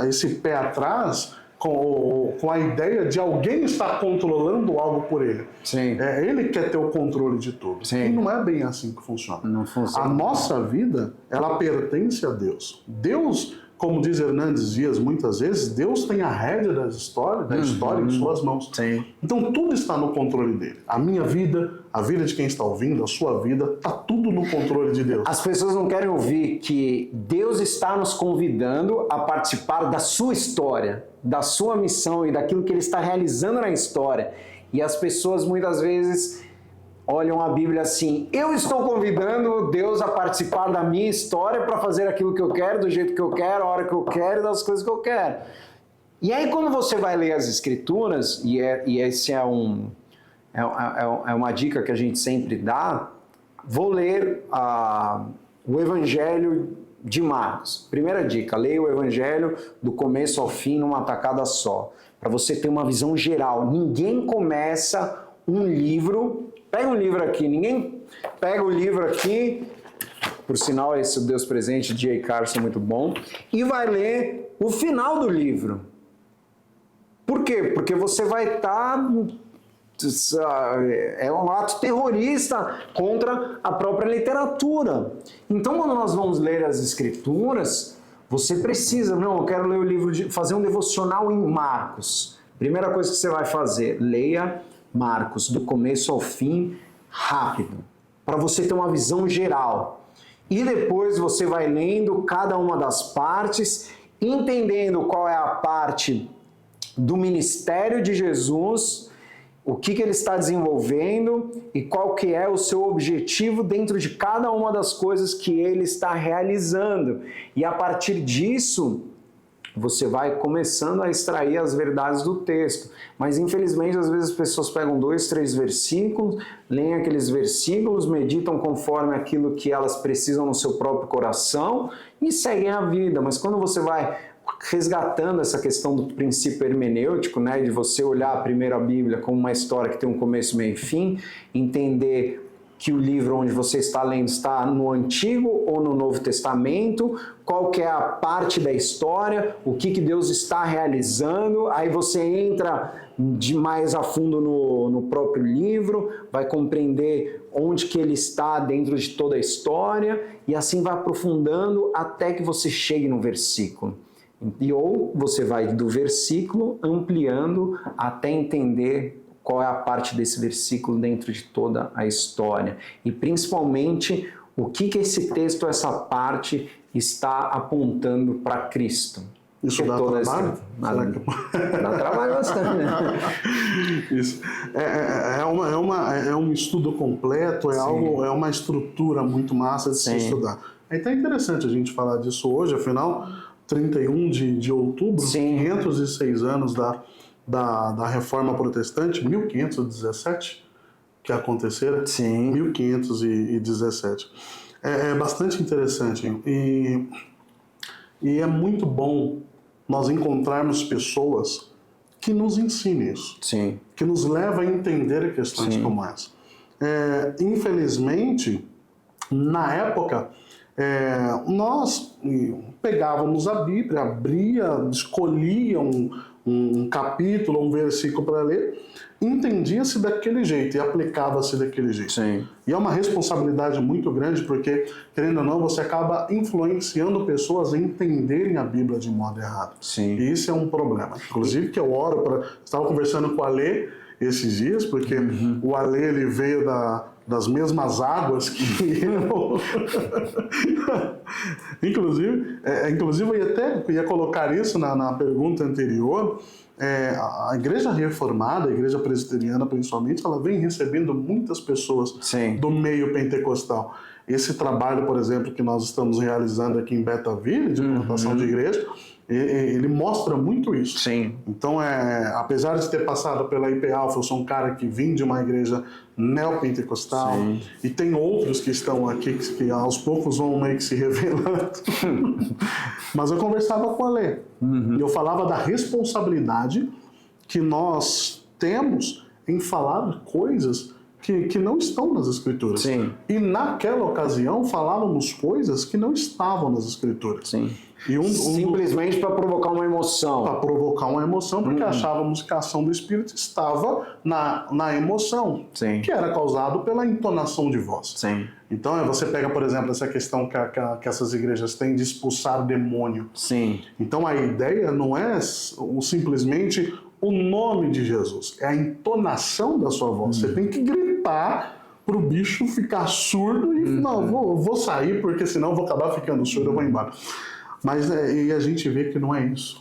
esse pé atrás com a ideia de alguém estar controlando algo por ele. Sim. Ele quer ter o controle de tudo. Sim. E não é bem assim que funciona. Não funciona. A nossa vida, ela pertence a Deus. Deus, como diz Hernandes Dias muitas vezes, Deus tem a rédea da história em suas mãos. Sim. Então tudo está no controle dele. A minha vida, a vida de quem está ouvindo, a sua vida, está tudo no controle de Deus. As pessoas não querem ouvir que Deus está nos convidando a participar da sua história, da sua missão e daquilo que Ele está realizando na história. E as pessoas muitas vezes olham a Bíblia assim: eu estou convidando Deus a participar da minha história para fazer aquilo que eu quero, do jeito que eu quero, a hora que eu quero e das coisas que eu quero. E aí quando você vai ler as Escrituras, e esse é uma dica que a gente sempre dá, vou ler o Evangelho de Marcos. Primeira dica, leia o Evangelho do começo ao fim numa tacada só, para você ter uma visão geral. Ninguém começa um livro... Pega um livro aqui, ninguém pega o livro aqui, por sinal esse Deus Presente de J. Carson muito bom, e vai ler o final do livro. Por quê? Porque você vai estar... é um ato terrorista contra a própria literatura. Então, quando nós vamos ler as Escrituras, você precisa... Não, eu quero ler o livro, fazer um devocional em Marcos. Primeira coisa que você vai fazer, leia Marcos do começo ao fim, rápido, para você ter uma visão geral. E depois você vai lendo cada uma das partes, entendendo qual é a parte do ministério de Jesus, o que ele está desenvolvendo e qual que é o seu objetivo dentro de cada uma das coisas que ele está realizando. E a partir disso, você vai começando a extrair as verdades do texto. Mas infelizmente, às vezes as pessoas pegam 2, 3 versículos, leem aqueles versículos, meditam conforme aquilo que elas precisam no seu próprio coração e seguem a vida. Mas quando você vai resgatando essa questão do princípio hermenêutico, né, de você olhar primeiro a Bíblia como uma história que tem um começo, meio e fim, entender que o livro onde você está lendo está no Antigo ou no Novo Testamento, qual que é a parte da história, o que Deus está realizando, aí você entra de mais a fundo no próprio livro, vai compreender onde que ele está dentro de toda a história, e assim vai aprofundando até que você chegue no versículo. Ou você vai do versículo ampliando até entender qual é a parte desse versículo dentro de toda a história. E principalmente, o que esse texto, essa parte, está apontando para Cristo. Isso dá trabalho? Dá trabalho bastante, né? Isso. É um estudo completo, é uma estrutura muito massa de se estudar. É até interessante a gente falar disso hoje, afinal, 31 de outubro, 506 anos da Reforma Protestante, 1517, que aconteceram, 1517. É bastante interessante e é muito bom nós encontrarmos pessoas que nos ensinem isso, que nos levam a entender questões como essa. Infelizmente, na época, nós pegávamos a Bíblia, abria, escolhia um capítulo, um versículo para ler, entendia-se daquele jeito e aplicava-se daquele jeito. E é uma responsabilidade muito grande porque, querendo ou não, você acaba influenciando pessoas a entenderem a Bíblia de modo errado. E isso é um problema. Inclusive que eu oro para... Estava conversando com o Alê esses dias, porque o Alê, ele veio das mesmas águas que eu. Inclusive eu ia colocar isso na pergunta anterior. A igreja reformada, a igreja presbiteriana principalmente, ela vem recebendo muitas pessoas do meio pentecostal. Esse trabalho, por exemplo, que nós estamos realizando aqui em Betaville, de plantação de igreja, ele mostra muito isso. Então, apesar de ter passado pela IP Alpha, eu sou um cara que vim de uma igreja neopentecostal, e tem outros que estão aqui que aos poucos vão meio que se revelando. Mas eu conversava com a Lê, e eu falava da responsabilidade que nós temos em falar coisas que não estão nas Escrituras. E naquela ocasião falávamos coisas que não estavam nas Escrituras. Simplesmente para provocar uma emoção. Para provocar uma emoção, porque achávamos que a ação do Espírito estava na emoção, que era causado pela entonação de voz. Então, você pega, por exemplo, essa questão que essas igrejas têm de expulsar demônio. Então, a ideia não é simplesmente o nome de Jesus, é a entonação da sua voz. Você tem que gritar para o bicho ficar surdo e não, vou sair porque senão eu vou acabar ficando surdo, eu vou embora. Mas e a gente vê que não é isso.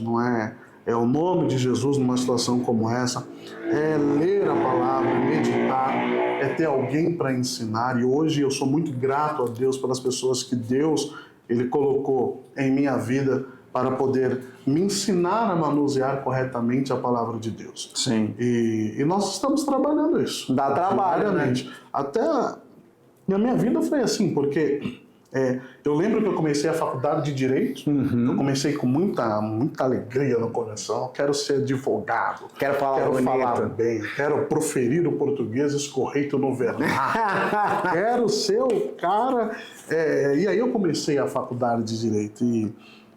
Não é o nome de Jesus numa situação como essa. É ler a palavra, meditar, é ter alguém para ensinar. E hoje eu sou muito grato a Deus pelas pessoas que Deus ele colocou em minha vida para poder me ensinar a manusear corretamente a palavra de Deus. E nós estamos trabalhando isso. Dá trabalho, né? Até na minha vida foi assim, porque eu lembro que eu comecei a faculdade de Direito, eu comecei com muita alegria no coração, quero ser advogado, quero falar bem, quero proferir o português escorreito no vernáculo, quero ser o cara... E aí eu comecei a faculdade de Direito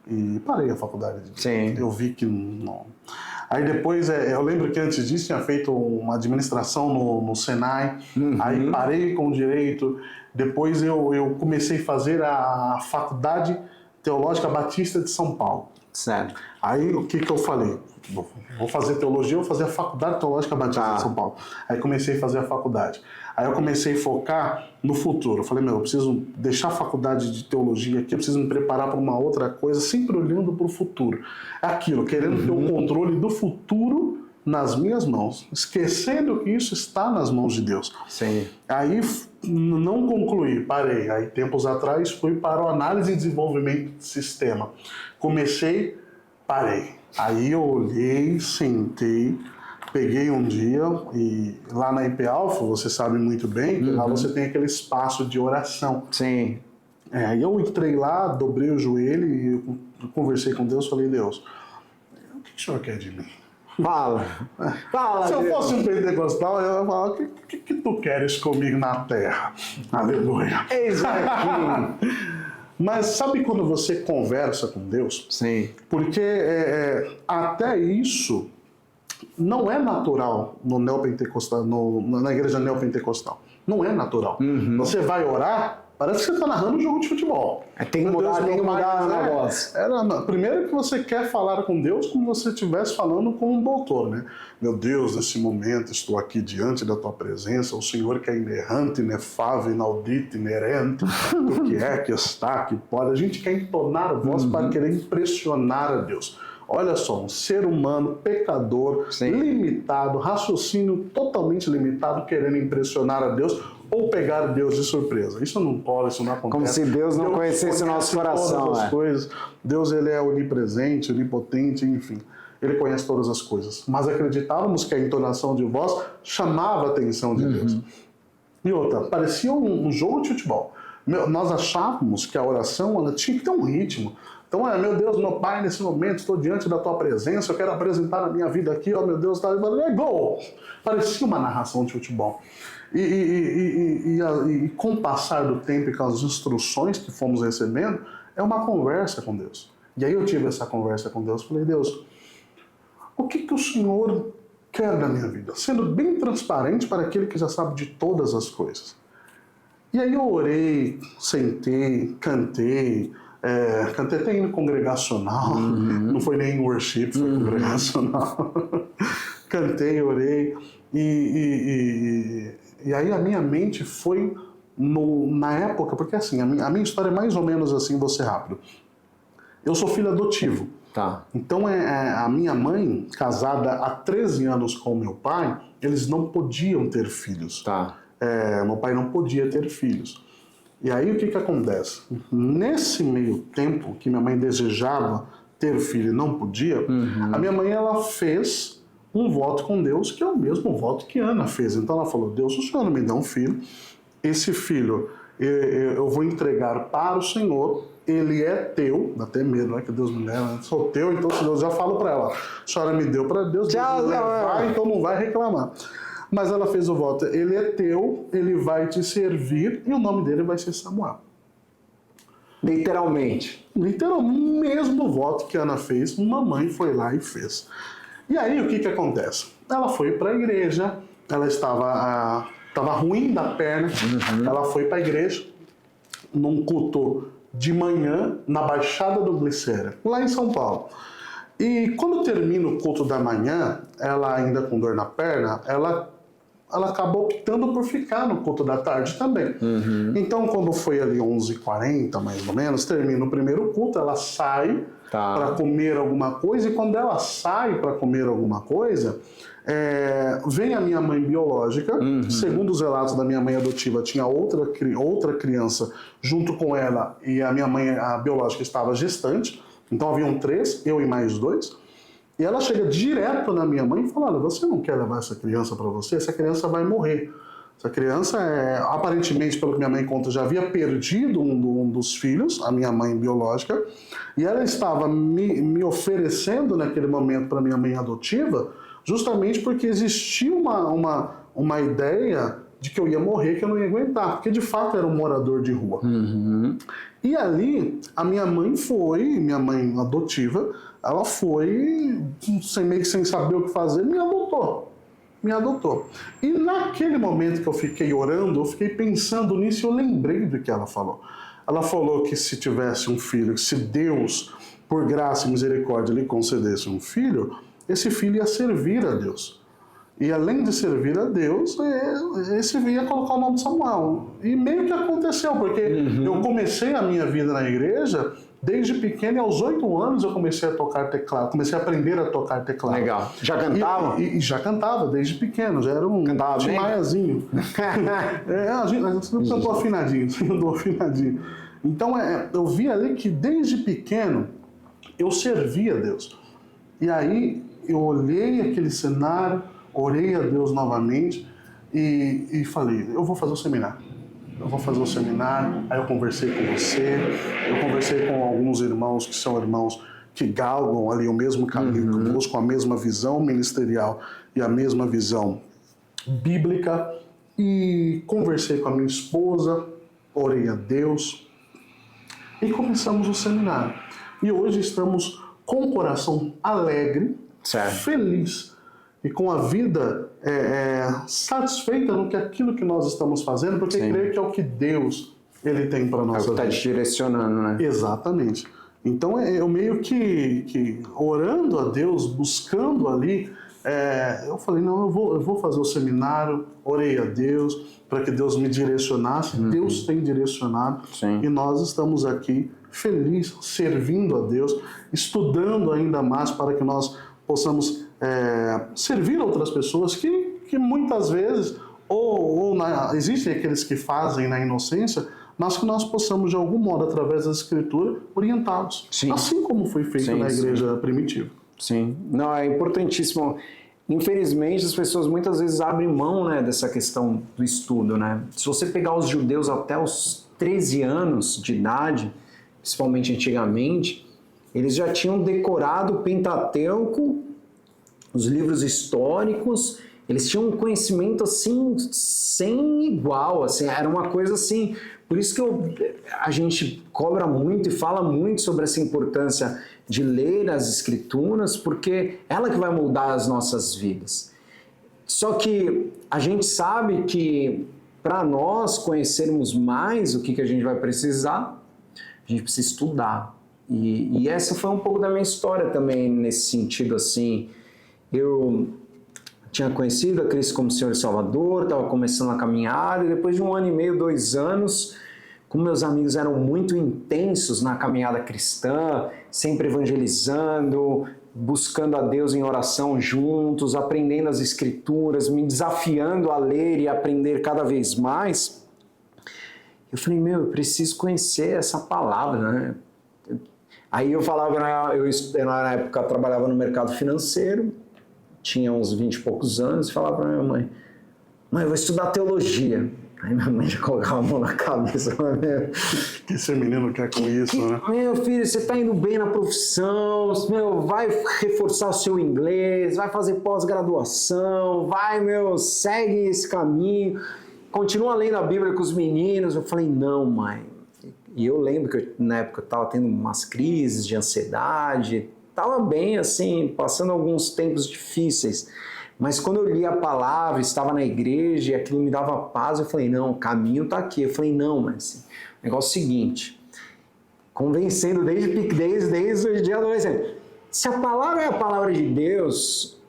e parei a faculdade de Direito. Eu vi que não... Aí depois, eu lembro que antes disso tinha feito uma administração no Senai, aí parei com o Direito, depois eu comecei a fazer a Faculdade Teológica Batista de São Paulo. Certo. Aí o que eu falei? Vou fazer teologia, vou fazer a faculdade teológica Batista de São Paulo. Aí comecei a fazer a faculdade. Aí eu comecei a focar no futuro. Eu falei, eu preciso deixar a faculdade de teologia aqui, eu preciso me preparar para uma outra coisa, sempre olhando para o futuro. É aquilo, querendo ter o controle do futuro nas minhas mãos, esquecendo que isso está nas mãos de Deus. Sim. Aí não concluí, parei. Aí tempos atrás fui para o análise e desenvolvimento de sistema. Comecei, parei. Aí eu olhei, sentei, peguei um dia e lá na IP Alpha, você sabe muito bem, que lá você tem aquele espaço de oração. Sim. Aí eu entrei lá, dobrei o joelho e eu conversei com Deus, falei, Deus, o que o Senhor quer de mim? Fala. Fala. Se eu fosse um pentecostal, eu ia falar, o que tu queres comigo na terra? Aleluia. Eis aqui. Mas sabe quando você conversa com Deus? Sim. Porque até isso não é natural no neopentecostal, na igreja neopentecostal. Não é natural. Você vai orar, parece que você está narrando um jogo de futebol. Tem que mudar o negócio. Primeiro que você quer falar com Deus como se você estivesse falando com um doutor, né? Meu Deus, nesse momento estou aqui diante da tua presença, o Senhor que é inerrante, inefável, inaudito, inerente, o que é, que está, que pode. A gente quer entonar a voz para querer impressionar a Deus. Olha só, um ser humano, pecador, limitado, raciocínio totalmente limitado, querendo impressionar a Deus ou pegar Deus de surpresa. Isso não pode, isso não acontece. Como se Deus não conhecesse o nosso coração. Todas as coisas. Deus, ele é onipresente, onipotente, enfim. Ele conhece todas as coisas. Mas acreditávamos que a entonação de voz chamava a atenção de Deus. E outra, parecia um jogo de futebol. Nós achávamos que a oração ela tinha que ter um ritmo. Então, meu Deus, meu Pai, nesse momento estou diante da Tua presença, eu quero apresentar a minha vida aqui, meu Deus, gol! Parecia uma narração de futebol. E com o passar do tempo e com as instruções que fomos recebendo, é uma conversa com Deus. E aí eu tive essa conversa com Deus, falei, Deus, o que o Senhor quer da minha vida? Sendo bem transparente para aquele que já sabe de todas as coisas. E aí eu orei, sentei, cantei até em congregacional, não foi nem worship, foi congregacional. Cantei, orei, e aí a minha mente foi na época, porque assim, a minha história é mais ou menos assim, vou ser rápido. Eu sou filho adotivo. Tá. Então a minha mãe, casada há 13 anos com meu pai, eles não podiam ter filhos. Tá. Meu pai não podia ter filhos. E aí o que acontece? Nesse meio tempo que minha mãe desejava ter filho e não podia, a minha mãe ela fez um voto com Deus, que é o mesmo voto que Ana fez. Então ela falou, Deus, o Senhor não me dá um filho, esse filho eu vou entregar para o Senhor, ele é teu, dá até medo, não é que Deus me leva, sou teu, então se Deus já falo para ela, a senhora me deu para Deus, Deus me levar, então não vai reclamar. Mas ela fez o voto, ele é teu, ele vai te servir e o nome dele vai ser Samuel. Literalmente. Literalmente, o mesmo voto que a Ana fez, mamãe foi lá e fez. E aí o que acontece? Ela foi para a igreja, ela estava ruim da perna, ela foi para a igreja num culto de manhã na Baixada do Glicério, lá em São Paulo. E quando termina o culto da manhã, ela ainda com dor na perna, ela acabou optando por ficar no culto da tarde também. Então, quando foi ali 11h40, mais ou menos, termina o primeiro culto, ela sai para comer alguma coisa, e quando ela sai para comer alguma coisa, vem a minha mãe biológica, segundo os relatos da minha mãe adotiva, tinha outra criança junto com ela, e a minha mãe a biológica estava gestante, então haviam 3, eu e mais 2, e ela chega direto na minha mãe e fala, olha, você não quer levar essa criança para você? Essa criança vai morrer. Essa criança, aparentemente, pelo que minha mãe conta, já havia perdido um dos filhos, a minha mãe biológica, e ela estava me oferecendo naquele momento para minha mãe adotiva, justamente porque existia uma ideia de que eu ia morrer, que eu não ia aguentar, porque de fato era um morador de rua. E ali, a minha mãe adotiva, ela foi, meio que sem saber o que fazer, me adotou. E naquele momento que eu fiquei orando, eu fiquei pensando nisso e eu lembrei do que ela falou. Ela falou que se tivesse um filho, se Deus por graça e misericórdia, lhe concedesse um filho, esse filho ia servir a Deus. E além de servir a Deus, esse ia colocar o nome de Samuel. E meio que aconteceu, porque eu comecei a minha vida na igreja desde pequeno, e aos 8 anos eu comecei a tocar teclado, comecei a aprender a tocar teclado. Legal. Já cantava? E já cantava desde pequeno, já era um timaiazinho. A gente cantou afinadinho, eu afinadinho. Então eu vi ali que desde pequeno eu servia a Deus. E aí eu olhei aquele cenário, orei a Deus novamente e falei, eu vou fazer o seminário. Eu vou fazer o seminário. Aí eu conversei com você, eu conversei com alguns irmãos que são irmãos que galgam ali o mesmo caminho que eu busco, a mesma visão ministerial e a mesma visão bíblica. E conversei com a minha esposa, orei a Deus e começamos o seminário. E hoje estamos com o coração alegre, feliz e com a vida satisfeita no que aquilo que nós estamos fazendo, porque creio que é o que Deus ele tem para nós. É o que está te direcionando, né? Exatamente. Então eu meio que orando a Deus, buscando ali, eu falei, não, eu vou fazer o seminário, orei a Deus para que Deus me direcionasse. Deus tem direcionado. E nós estamos aqui felizes, servindo a Deus, estudando ainda mais para que nós possamos servir outras pessoas que muitas vezes, existem aqueles que fazem na inocência, mas que nós possamos de algum modo, através da Escritura, orientá-los. Assim como foi feito na igreja primitiva. Sim, não, é importantíssimo. Infelizmente, as pessoas muitas vezes abrem mão, né, dessa questão do estudo, né? Se você pegar os judeus até os 13 anos de idade, principalmente antigamente, eles já tinham decorado o Pentateuco, os livros históricos, eles tinham um conhecimento assim sem igual, assim, era uma coisa assim. Por isso que a gente cobra muito e fala muito sobre essa importância de ler as Escrituras, porque ela que vai moldar as nossas vidas. Só que a gente sabe que para nós conhecermos mais o que a gente vai precisar, a gente precisa estudar. E essa foi um pouco da minha história também, nesse sentido, assim. Eu tinha conhecido a Cristo como Senhor e Salvador, estava começando a caminhada, e depois de 1 ano e meio, 2 anos, como meus amigos eram muito intensos na caminhada cristã, sempre evangelizando, buscando a Deus em oração juntos, aprendendo as Escrituras, me desafiando a ler e aprender cada vez mais, eu falei, eu preciso conhecer essa palavra, né? Aí eu falava, eu na época trabalhava no mercado financeiro, tinha uns 20 e poucos anos, e falava para minha mãe, eu vou estudar teologia. Aí minha mãe já colocava a mão na cabeça. O que esse menino quer com isso, né? Meu filho, você está indo bem na profissão, vai reforçar o seu inglês, vai fazer pós-graduação, segue esse caminho, continua lendo a Bíblia com os meninos. Eu falei, não, mãe. E eu lembro que na época eu estava tendo umas crises de ansiedade, estava bem assim, passando alguns tempos difíceis. Mas quando eu li a palavra, estava na igreja e aquilo me dava paz, eu falei, não, o caminho está aqui. Eu falei, não, mas o negócio é o seguinte, convencendo desde o dia adolescente, se a palavra é a palavra de Deus,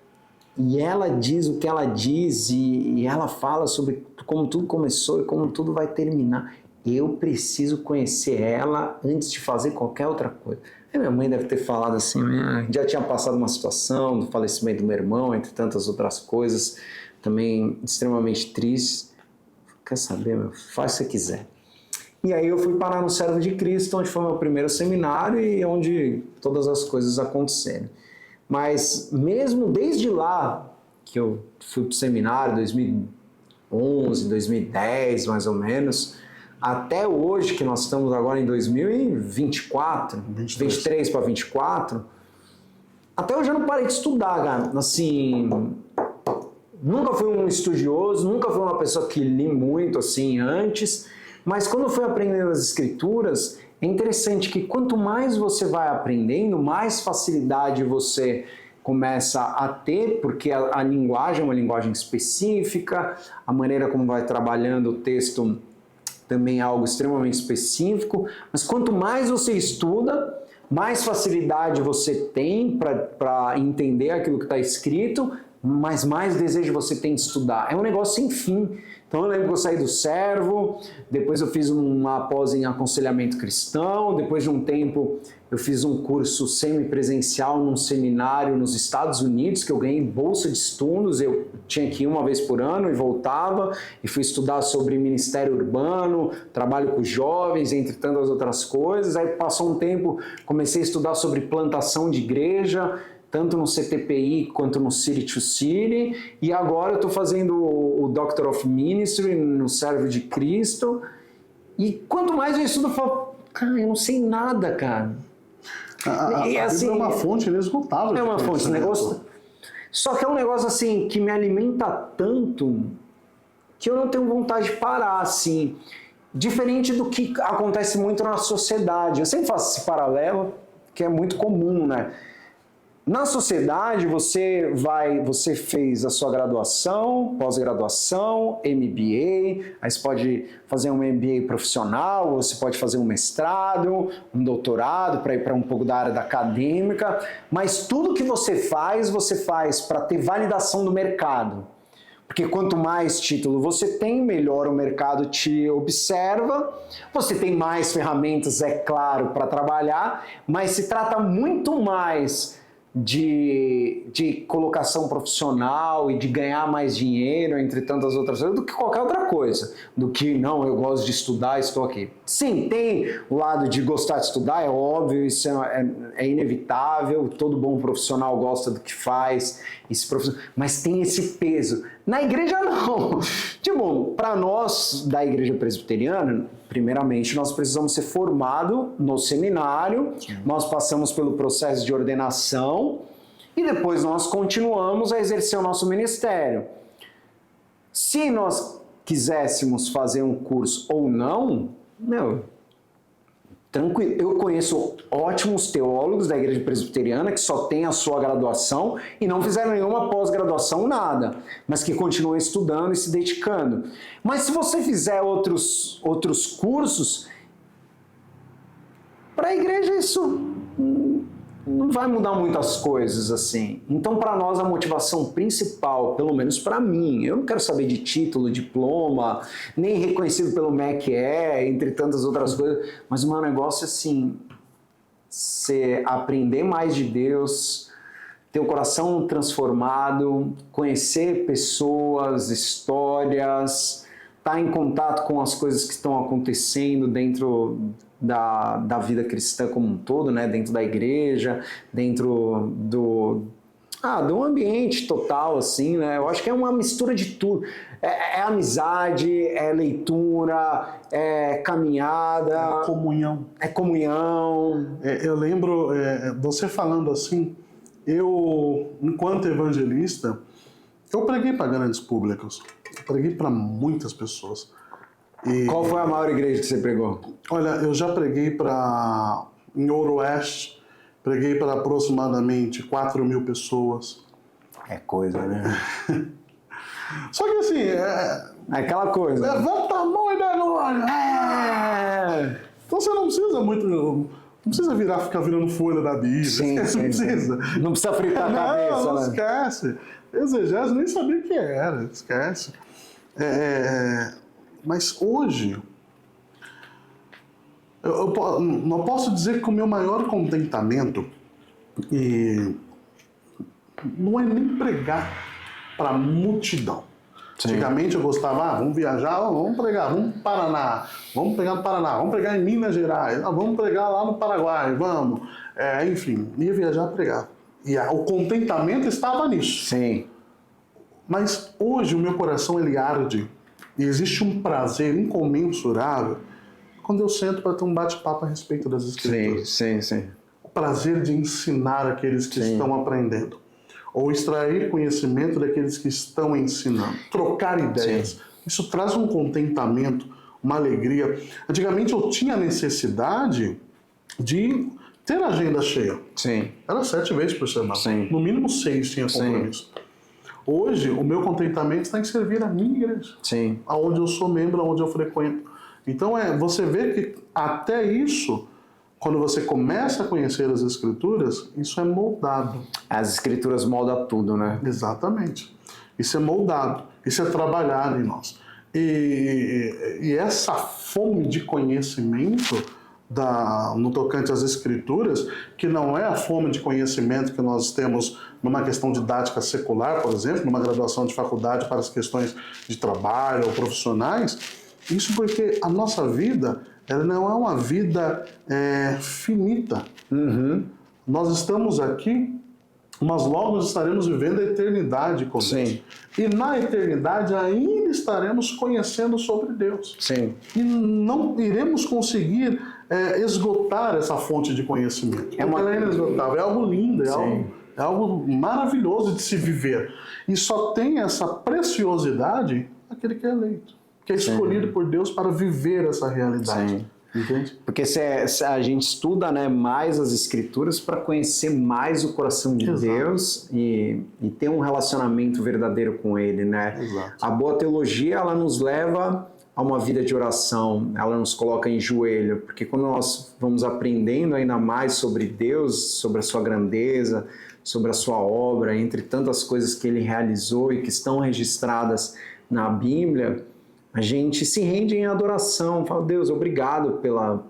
e ela diz o que ela diz, e ela fala sobre como tudo começou e como tudo vai terminar, eu preciso conhecer ela antes de fazer qualquer outra coisa. E minha mãe deve ter falado assim, já tinha passado uma situação do falecimento do meu irmão, entre tantas outras coisas, também extremamente tristes. Quer saber, faz o que você quiser. E aí eu fui parar no Servo de Cristo, onde foi o meu primeiro seminário e onde todas as coisas aconteceram. Mas mesmo desde lá, que eu fui para o seminário, 2011, 2010 mais ou menos, até hoje, que nós estamos agora em 2024, 23 para 24, até hoje eu não parei de estudar, cara. Assim, nunca fui um estudioso, nunca fui uma pessoa que li muito assim antes, mas quando eu fui aprendendo as Escrituras, é interessante que quanto mais você vai aprendendo, mais facilidade você começa a ter, porque a linguagem é uma linguagem específica, a maneira como vai trabalhando o texto também é algo extremamente específico, mas quanto mais você estuda, mais facilidade você tem para entender aquilo que está escrito, mas mais desejo você tem de estudar. É um negócio sem fim. Então eu lembro que eu saí do servo, depois eu fiz uma pós em aconselhamento cristão, depois de um tempo eu fiz um curso semipresencial num seminário nos Estados Unidos, que eu ganhei bolsa de estudos, eu tinha que ir uma vez por ano e voltava, e fui estudar sobre ministério urbano, trabalho com jovens, entre tantas outras coisas. Aí passou um tempo, comecei a estudar sobre plantação de igreja, tanto no CTPI quanto no City to City, e agora eu estou fazendo o Doctor of Ministry no Servo de Cristo, e quanto mais eu estudo, eu falo, cara, eu não sei nada, cara. E assim, é uma fonte inesgotável. É uma fonte, negócio. Só que é um negócio assim que me alimenta tanto que eu não tenho vontade de parar, assim. Diferente do que acontece muito na sociedade. Eu sempre faço esse paralelo, que é muito comum, né? Na sociedade, você fez a sua graduação, pós-graduação, MBA, aí você pode fazer um MBA profissional, ou você pode fazer um mestrado, um doutorado, para ir para um pouco da área da acadêmica, mas tudo que você faz para ter validação do mercado. Porque quanto mais título você tem, melhor o mercado te observa, você tem mais ferramentas, é claro, para trabalhar, mas se trata muito mais de colocação profissional e de ganhar mais dinheiro, entre tantas outras coisas, do que qualquer outra coisa. Do que, não, eu gosto de estudar, estou aqui. Sim, tem o lado de gostar de estudar, é óbvio, isso é inevitável, todo bom profissional gosta do que faz, mas tem esse peso. Na igreja, não. Tipo, para nós, da igreja presbiteriana, primeiramente, nós precisamos ser formados no seminário, nós passamos pelo processo de ordenação e depois nós continuamos a exercer o nosso ministério. Se nós quiséssemos fazer um curso ou não, tranquilo. Eu conheço ótimos teólogos da igreja presbiteriana que só têm a sua graduação e não fizeram nenhuma pós-graduação, nada, mas que continuam estudando e se dedicando. Mas se você fizer outros cursos, para a igreja isso não vai mudar muitas coisas assim. Então, para nós, a motivação principal, pelo menos para mim, eu não quero saber de título, diploma, nem reconhecido pelo MEC, entre tantas outras coisas, mas o meu negócio é assim, você aprender mais de Deus, ter o coração transformado, conhecer pessoas, histórias, estar em contato com as coisas que estão acontecendo dentro da vida cristã como um todo, né? Dentro da igreja, dentro do ambiente total, assim, né? Eu acho que é uma mistura de tudo. É amizade, é leitura, é caminhada. É comunhão. É comunhão. Eu lembro, você falando assim, eu, enquanto evangelista, eu preguei para grandes públicos. Eu preguei para muitas pessoas. Qual foi a maior igreja que você pregou? Olha, eu já preguei em Ouro Oeste, preguei para aproximadamente 4.000 pessoas. É coisa, né? Só que assim... É aquela coisa. Levanta a mão e dá glória. Então você não precisa muito... Não precisa ficar virando folha da Bíblia. Sim, não precisa. Não precisa fritar a cabeça, não né? Esquece. Exegese, nem sabia o que era. Esquece. Mas hoje, eu não posso dizer que o meu maior contentamento não é nem pregar para a multidão. Sim. Antigamente eu gostava, vamos viajar, vamos pregar, vamos para Paraná, vamos pregar no Paraná, vamos pregar em Minas Gerais, vamos pregar lá no Paraguai, vamos. Enfim, ia viajar pregar. E o contentamento estava nisso. Sim. Mas hoje o meu coração ele arde. E existe um prazer incomensurável quando eu sento para ter um bate-papo a respeito das Escrituras. Sim. O prazer de ensinar aqueles que estão aprendendo. Ou extrair conhecimento daqueles que estão ensinando. Trocar ideias. Sim. Isso traz um contentamento, uma alegria. Antigamente eu tinha necessidade de ter a agenda cheia. Sim. Era 7 vezes por semana. Sim. No mínimo 6 tinha compromisso. Sim. Hoje, o meu contentamento está em servir a minha igreja. Sim. Aonde eu sou membro, aonde eu frequento. Então, você vê que até isso quando você começa a conhecer as Escrituras, isso é moldado. As Escrituras moldam tudo, né? Exatamente. Isso é moldado, isso é trabalhado em nós. E essa fome de conhecimento no tocante às Escrituras, que não é a fome de conhecimento que nós temos numa questão didática secular, por exemplo, numa graduação de faculdade para as questões de trabalho ou profissionais, isso porque a nossa vida, ela não é uma vida finita. Uhum. Nós estamos aqui, mas logo nós estaremos vivendo a eternidade com Deus. Sim. E na eternidade ainda estaremos conhecendo sobre Deus. Sim. E não iremos conseguir esgotar essa fonte de conhecimento. Ela é inesgotável, é algo lindo, é algo maravilhoso de se viver. E só tem essa preciosidade aquele que é eleito, que é escolhido por Deus para viver essa realidade. Sim. Entende? Porque a gente estuda, né, mais as Escrituras para conhecer mais o coração de Deus e ter um relacionamento verdadeiro com Ele, né? Exato. A boa teologia, ela nos leva a uma vida de oração, ela nos coloca em joelho, porque quando nós vamos aprendendo ainda mais sobre Deus, sobre a sua grandeza, sobre a sua obra, entre tantas coisas que Ele realizou e que estão registradas na Bíblia, a gente se rende em adoração, fala, Deus, obrigado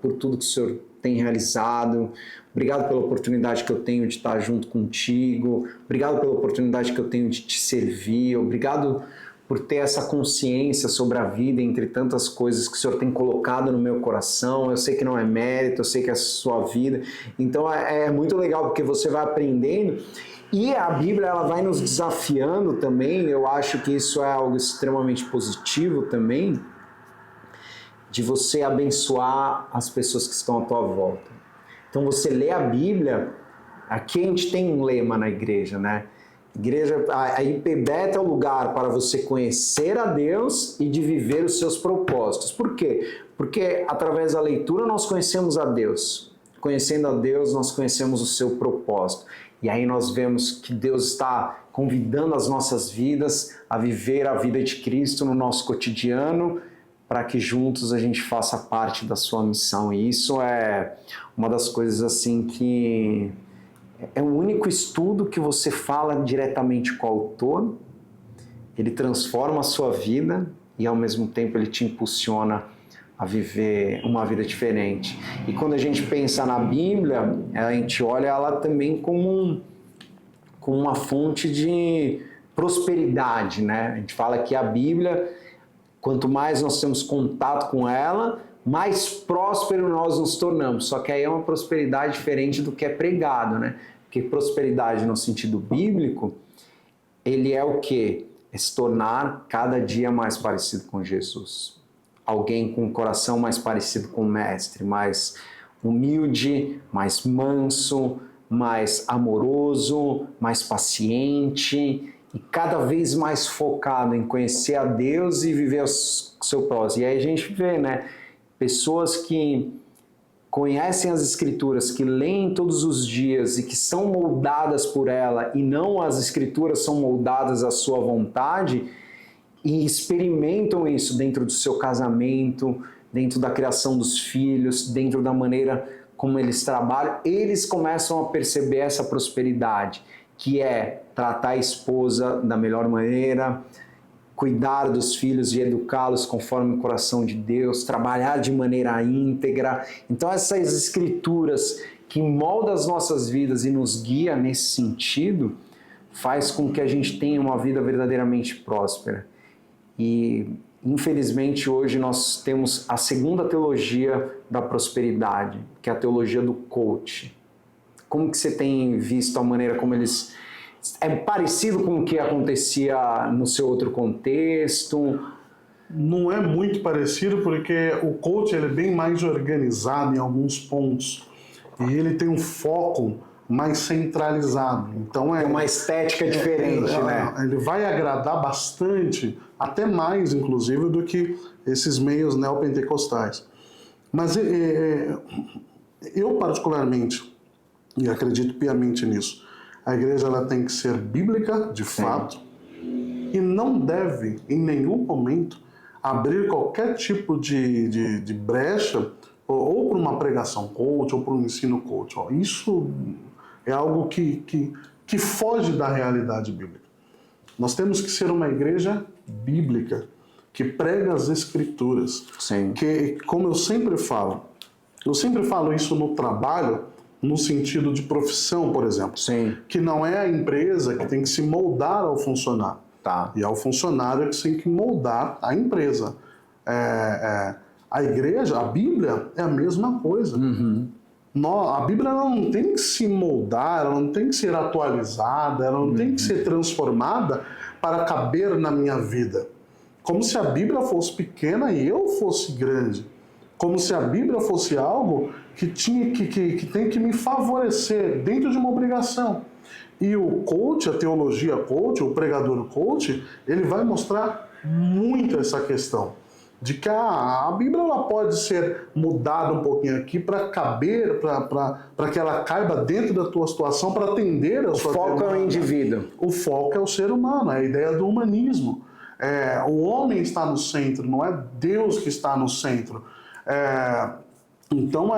por tudo que o Senhor tem realizado, obrigado pela oportunidade que eu tenho de estar junto contigo, obrigado pela oportunidade que eu tenho de te servir, obrigado por ter essa consciência sobre a vida entre tantas coisas que o Senhor tem colocado no meu coração. Eu sei que não é mérito, eu sei que é a sua vida. Então é muito legal porque você vai aprendendo. E a Bíblia, ela vai nos desafiando também, eu acho que isso é algo extremamente positivo também, de você abençoar as pessoas que estão à tua volta. Então você lê a Bíblia, aqui a gente tem um lema na igreja, né? A IPBET é o lugar para você conhecer a Deus e de viver os seus propósitos. Por quê? Porque através da leitura nós conhecemos a Deus. Conhecendo a Deus, nós conhecemos o seu propósito. E aí nós vemos que Deus está convidando as nossas vidas a viver a vida de Cristo no nosso cotidiano, para que juntos a gente faça parte da sua missão. E isso é uma das coisas assim que é o único estudo que você fala diretamente com o autor, ele transforma a sua vida e ao mesmo tempo ele te impulsiona a viver uma vida diferente. E quando a gente pensa na Bíblia, a gente olha ela também como uma fonte de prosperidade, né? A gente fala que a Bíblia, quanto mais nós temos contato com ela, mais próspero nós nos tornamos. Só que aí é uma prosperidade diferente do que é pregado, né? Porque prosperidade no sentido bíblico, ele é o quê? É se tornar cada dia mais parecido com Jesus. Alguém com um coração mais parecido com o Mestre, mais humilde, mais manso, mais amoroso, mais paciente e cada vez mais focado em conhecer a Deus e viver o seu próximo. E aí a gente vê, né, pessoas que conhecem as Escrituras, que leem todos os dias e que são moldadas por ela e não as Escrituras são moldadas à sua vontade, e experimentam isso dentro do seu casamento, dentro da criação dos filhos, dentro da maneira como eles trabalham, eles começam a perceber essa prosperidade, que é tratar a esposa da melhor maneira, cuidar dos filhos e educá-los conforme o coração de Deus, trabalhar de maneira íntegra. Então essas escrituras que moldam as nossas vidas e nos guia nesse sentido, faz com que a gente tenha uma vida verdadeiramente próspera. E, infelizmente, hoje nós temos a segunda teologia da prosperidade, que é a teologia do coach. Como que você tem visto a maneira como eles... É parecido com o que acontecia no seu outro contexto? Não é muito parecido, porque o coach ele é bem mais organizado em alguns pontos. E ele tem um foco mais centralizado. Então tem uma estética diferente, né? Ele vai agradar bastante, até mais, inclusive, do que esses meios neopentecostais. Mas eu, particularmente, e acredito piamente nisso, a igreja ela tem que ser bíblica, de fato, e não deve, em nenhum momento, abrir qualquer tipo de brecha ou por uma pregação coach, ou por um ensino coach. Isso é algo que foge da realidade bíblica. Nós temos que ser uma igreja bíblica, que prega as Escrituras. Sim. Que, como eu sempre falo isso no trabalho, no sentido de profissão, por exemplo. Sim. Que não é a empresa que tem que se moldar ao funcionário. Tá. E ao funcionário que tem que moldar a empresa. A igreja, a Bíblia, é a mesma coisa. A Bíblia ela não tem que se moldar, ela não tem que ser atualizada, ela não tem que ser transformada para caber na minha vida. Como se a Bíblia fosse pequena e eu fosse grande. Como se a Bíblia fosse algo que tem que me favorecer dentro de uma obrigação. E o coach, a teologia coach, o pregador coach, ele vai mostrar muito essa questão. De que a Bíblia ela pode ser mudada um pouquinho aqui para caber, para que ela caiba dentro da tua situação, para atender a sua demanda. O foco é o indivíduo. O foco é o ser humano, é a ideia do humanismo. O homem está no centro, não é Deus que está no centro. Então,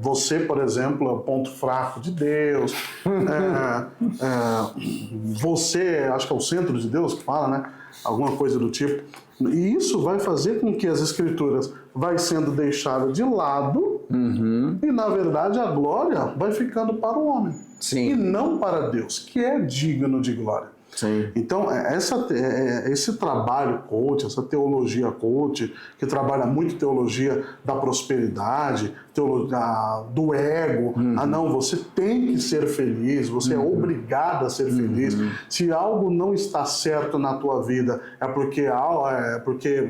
você, por exemplo, é o ponto fraco de Deus. Você, acho que é o centro de Deus que fala, né? Alguma coisa do tipo. E isso vai fazer com que as Escrituras vai sendo deixadas de lado e, na verdade, a glória vai ficando para o homem. Sim. E não para Deus, que é digno de glória. Sim. Então, esse trabalho coach, essa teologia coach, que trabalha muito teologia da prosperidade, teologia do ego, não, você tem que ser feliz, você é obrigado a ser feliz. Se algo não está certo na tua vida, é porque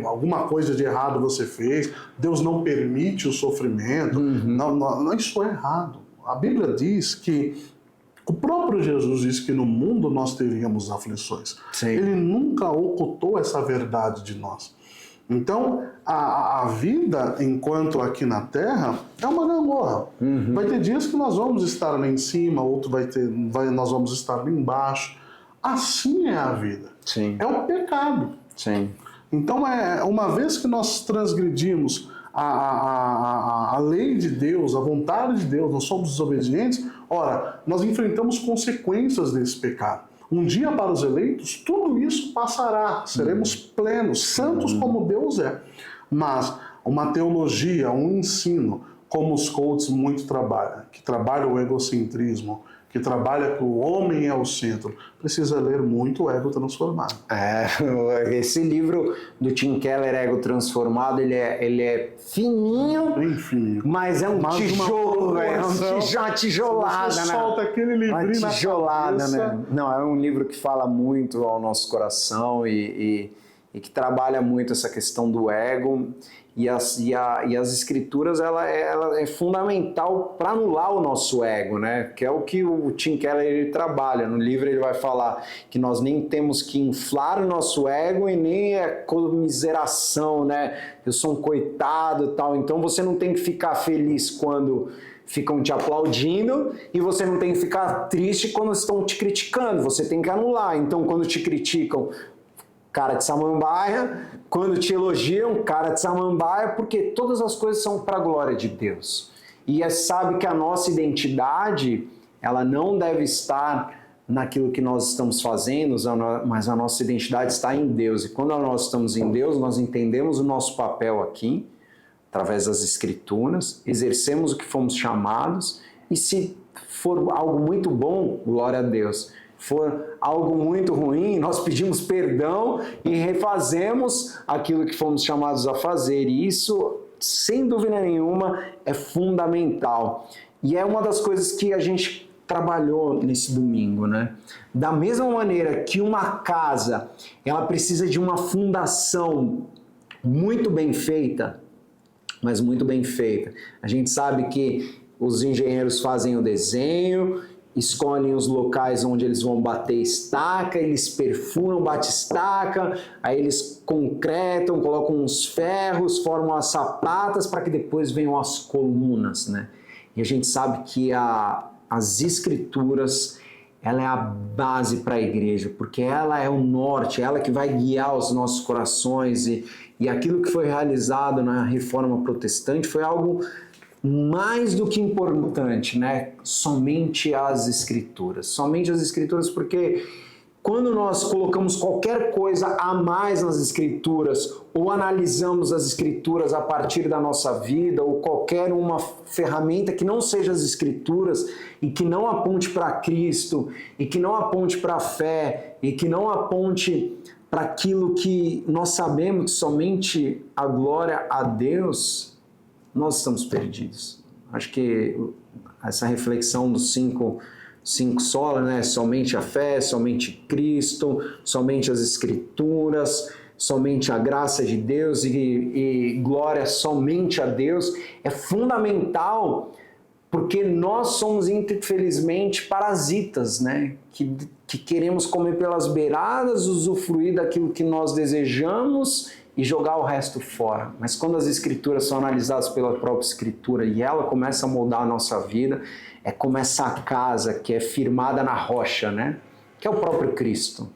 alguma coisa de errado você fez, Deus não permite o sofrimento, não, isso é errado. A Bíblia diz que o próprio Jesus disse que no mundo nós teríamos aflições. Sim. Ele nunca ocultou essa verdade de nós. Então, a vida, enquanto aqui na Terra, é uma gangorra. Vai ter dias que nós vamos estar lá em cima, outro nós vamos estar lá embaixo. Assim é a vida. Sim. É o pecado. Sim. Então, uma vez que nós transgredimos a lei de Deus, a vontade de Deus, nós somos desobedientes, ora, nós enfrentamos consequências desse pecado. Um dia para os eleitos, tudo isso passará, seremos plenos, santos como Deus é. Mas uma teologia, um ensino, como os coaches muito trabalham, que trabalha o egocentrismo, que trabalha que o homem é o centro, precisa ler muito o Ego Transformado. Esse livro do Tim Keller, Ego Transformado, ele é fininho, bem fininho, mas é um tijolo, velho, uma tijolada, você né? solta aquele livrinho uma tijolada, na cabeça, né? Não, é um livro que fala muito ao nosso coração e que trabalha muito essa questão do ego. E as escrituras ela é fundamental para anular o nosso ego, né? Que é o que o Tim Keller ele trabalha. No livro ele vai falar que nós nem temos que inflar o nosso ego e nem a comiseração, né? Eu sou um coitado e tal. Então você não tem que ficar feliz quando ficam te aplaudindo e você não tem que ficar triste quando estão te criticando. Você tem que anular. Então quando te criticam, cara de samambaia, quando te elogiam, cara de samambaia, porque todas as coisas são para a glória de Deus. E sabe que a nossa identidade, ela não deve estar naquilo que nós estamos fazendo, mas a nossa identidade está em Deus. E quando nós estamos em Deus, nós entendemos o nosso papel aqui, através das Escrituras, exercemos o que fomos chamados, e se for algo muito bom, glória a Deus. For algo muito ruim, nós pedimos perdão e refazemos aquilo que fomos chamados a fazer. E isso, sem dúvida nenhuma, é fundamental. E é uma das coisas que a gente trabalhou nesse domingo, né? Da mesma maneira que uma casa, ela precisa de uma fundação muito bem feita, mas muito bem feita. A gente sabe que os engenheiros fazem o desenho, escolhem os locais onde eles vão bater estaca, eles perfuram, bate estaca, aí eles concretam, colocam uns ferros, formam as sapatas para que depois venham as colunas, né? E a gente sabe que as escrituras, ela é a base para a igreja, porque ela é o norte, ela que vai guiar os nossos corações e aquilo que foi realizado na Reforma Protestante foi algo mais do que importante, né? Somente as Escrituras, porque quando nós colocamos qualquer coisa a mais nas Escrituras ou analisamos as Escrituras a partir da nossa vida ou qualquer uma ferramenta que não seja as Escrituras e que não aponte para Cristo e que não aponte para a fé e que não aponte para aquilo que nós sabemos que somente a glória a Deus, nós estamos perdidos. Acho que essa reflexão dos cinco solas, né? Somente a fé, somente Cristo, somente as Escrituras, somente a graça de Deus e glória somente a Deus, é fundamental porque nós somos, infelizmente, parasitas, né? Que queremos comer pelas beiradas, usufruir daquilo que nós desejamos e jogar o resto fora. Mas quando as Escrituras são analisadas pela própria Escritura e ela começa a moldar a nossa vida, é como essa casa que é firmada na rocha, né? Que é o próprio Cristo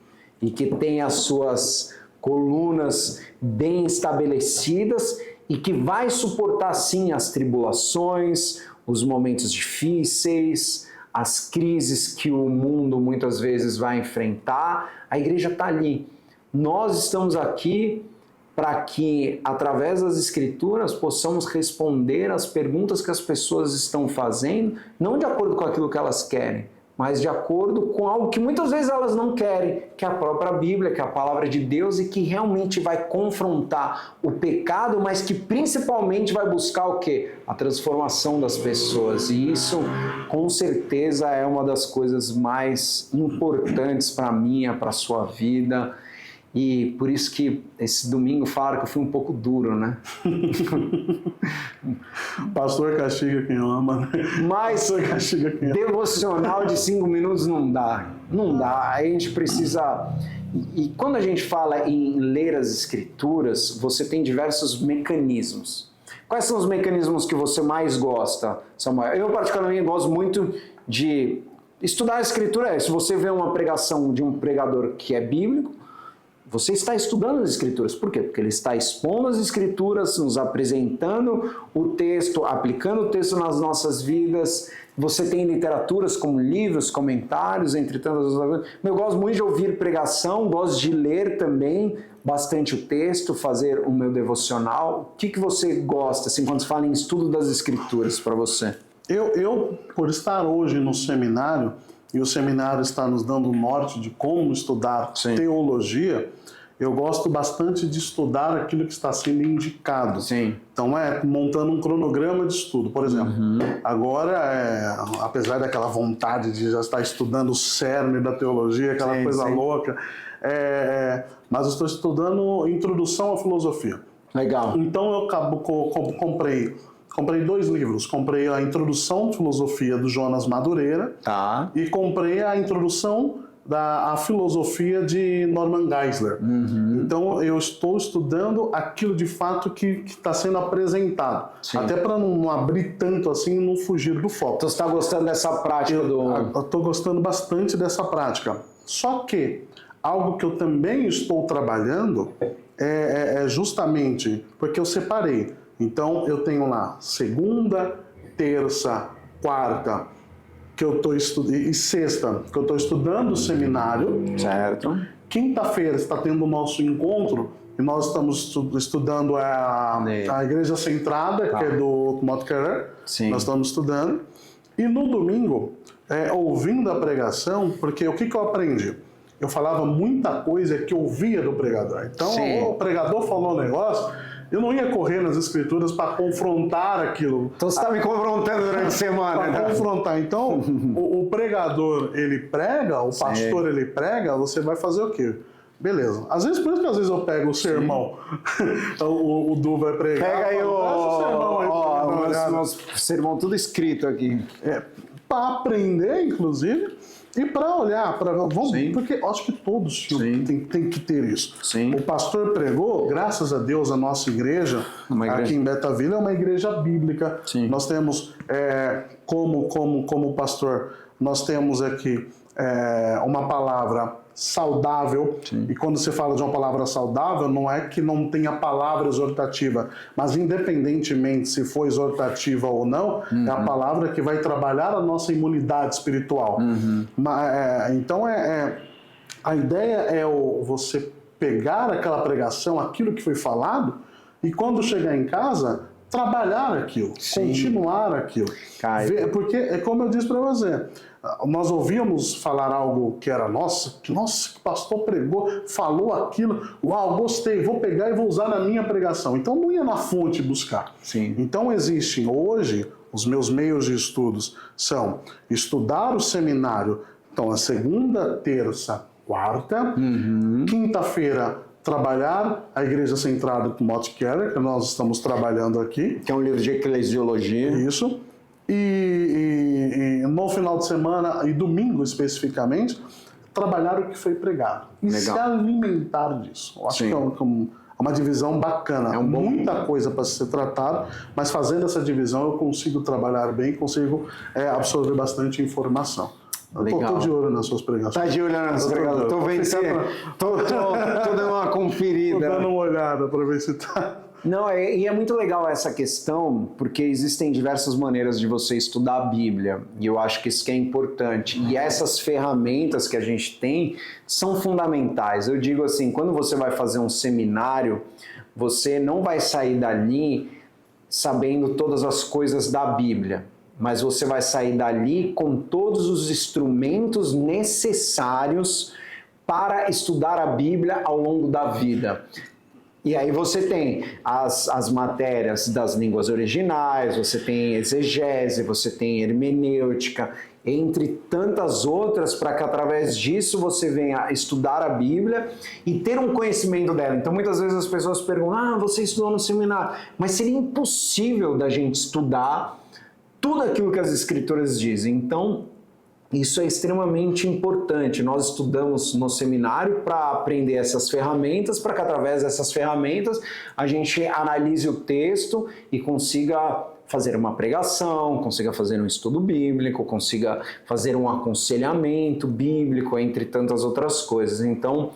e que tem as suas colunas bem estabelecidas e que vai suportar sim as tribulações, os momentos difíceis, as crises que o mundo muitas vezes vai enfrentar. A igreja está ali. Nós estamos aqui para que, através das Escrituras, possamos responder às perguntas que as pessoas estão fazendo, não de acordo com aquilo que elas querem, mas de acordo com algo que muitas vezes elas não querem, que é a própria Bíblia, que é a palavra de Deus e que realmente vai confrontar o pecado, mas que principalmente vai buscar o quê? A transformação das pessoas. E isso, com certeza, é uma das coisas mais importantes para a minha, para a sua vida. E por isso que esse domingo falaram que eu fui um pouco duro, né? Pastor castiga quem ama, né? Mas castiga quem ama. Devocional de 5 minutos não dá. Não dá. Aí a gente precisa... E quando a gente fala em ler as Escrituras, você tem diversos mecanismos. Quais são os mecanismos que você mais gosta, Samuel? Eu, particularmente, gosto muito de estudar a Escritura. Se você vê uma pregação de um pregador que é bíblico, você está estudando as Escrituras. Por quê? Porque ele está expondo as Escrituras, nos apresentando o texto, aplicando o texto nas nossas vidas. Você tem literaturas como livros, comentários, entre tantas outras coisas. Eu gosto muito de ouvir pregação, gosto de ler também bastante o texto, fazer o meu devocional. O que você gosta, assim, quando se fala em estudo das Escrituras para você? Eu, por estar hoje no seminário, e o seminário está nos dando o norte de como estudar teologia, eu gosto bastante de estudar aquilo que está sendo indicado. Sim. Então, montando um cronograma de estudo. Por exemplo, agora, apesar daquela vontade de já estar estudando o cerne da teologia, aquela coisa louca, mas eu estou estudando Introdução à Filosofia. Legal. Então, eu comprei 2 livros. Comprei a Introdução à Filosofia do Jonas Madureira e comprei a Introdução à Filosofia de Norman Geisler. Então, eu estou estudando aquilo de fato que está sendo apresentado. Sim. Até para não abrir tanto assim e não fugir do foco. Então, você está gostando dessa prática? Eu estou gostando bastante dessa prática. Só que algo que eu também estou trabalhando é justamente porque eu separei. Então, eu tenho lá segunda, terça, quarta, que eu estou estudando, e sexta, que eu estou estudando o seminário. Certo. Quinta-feira está tendo o nosso encontro, e nós estamos estudando a Igreja Centrada, que é do Matt Keller. Sim. Nós estamos estudando. E no domingo, ouvindo a pregação, porque o que eu aprendi? Eu falava muita coisa que eu ouvia do pregador. Então, o pregador falou um negócio... Eu não ia correr nas Escrituras para confrontar aquilo. Então você está me confrontando durante a semana. Para confrontar. Então, o pregador, ele prega, o pastor, ele prega, você vai fazer o quê? Beleza. Às vezes, por isso que às vezes eu pego o sermão, o Du vai pregar. Pega aí o sermão tudo escrito aqui. Para aprender, inclusive. E para olhar, porque acho que todos tem que ter isso. Sim. O pastor pregou, graças a Deus, a nossa igreja, aqui em Betaville, é uma igreja bíblica. Sim. Nós temos, como pastor, nós temos aqui uma palavra saudável. Sim. E quando você fala de uma palavra saudável, não é que não tenha palavra exortativa, mas independentemente se for exortativa ou não, é a palavra que vai trabalhar a nossa imunidade espiritual. Então a ideia é você pegar aquela pregação, aquilo que foi falado, e quando chegar em casa, trabalhar aquilo, continuar aquilo. Porque é como eu disse para você, nós ouvíamos falar algo que era nossa, que o pastor pregou, falou aquilo, uau, gostei, vou pegar e vou usar na minha pregação. Então não ia na fonte buscar. Sim. Então existem hoje, os meus meios de estudos são estudar o seminário, então a segunda, terça, quarta, quinta-feira trabalhar a Igreja Centrada com Timothy Keller, que nós estamos trabalhando aqui. Que é um livro de eclesiologia. Isso. E no final de semana, e domingo especificamente, trabalhar o que foi pregado. E se alimentar disso. Eu acho que é uma divisão bacana. Muita coisa para ser tratada, mas fazendo essa divisão eu consigo trabalhar bem, consigo absorver bastante informação. Tô de olho nas suas pregações. Tá de olho nas suas pregações. Tô vendo se... Tô dando uma conferida. Tô dando uma olhada para ver se tá... Não, e é muito legal essa questão, porque existem diversas maneiras de você estudar a Bíblia, e eu acho que isso que é importante. E essas ferramentas que a gente tem são fundamentais. Eu digo assim, quando você vai fazer um seminário, você não vai sair dali sabendo todas as coisas da Bíblia, mas você vai sair dali com todos os instrumentos necessários para estudar a Bíblia ao longo da vida. E aí você tem as matérias das línguas originais, você tem exegese, você tem hermenêutica, entre tantas outras, para que através disso você venha estudar a Bíblia e ter um conhecimento dela. Então muitas vezes as pessoas perguntam, você estudou no seminário, mas seria impossível da gente estudar tudo aquilo que as Escrituras dizem. Então, isso é extremamente importante. Nós estudamos no seminário para aprender essas ferramentas, para que através dessas ferramentas a gente analise o texto e consiga fazer uma pregação, consiga fazer um estudo bíblico, consiga fazer um aconselhamento bíblico, entre tantas outras coisas. Então,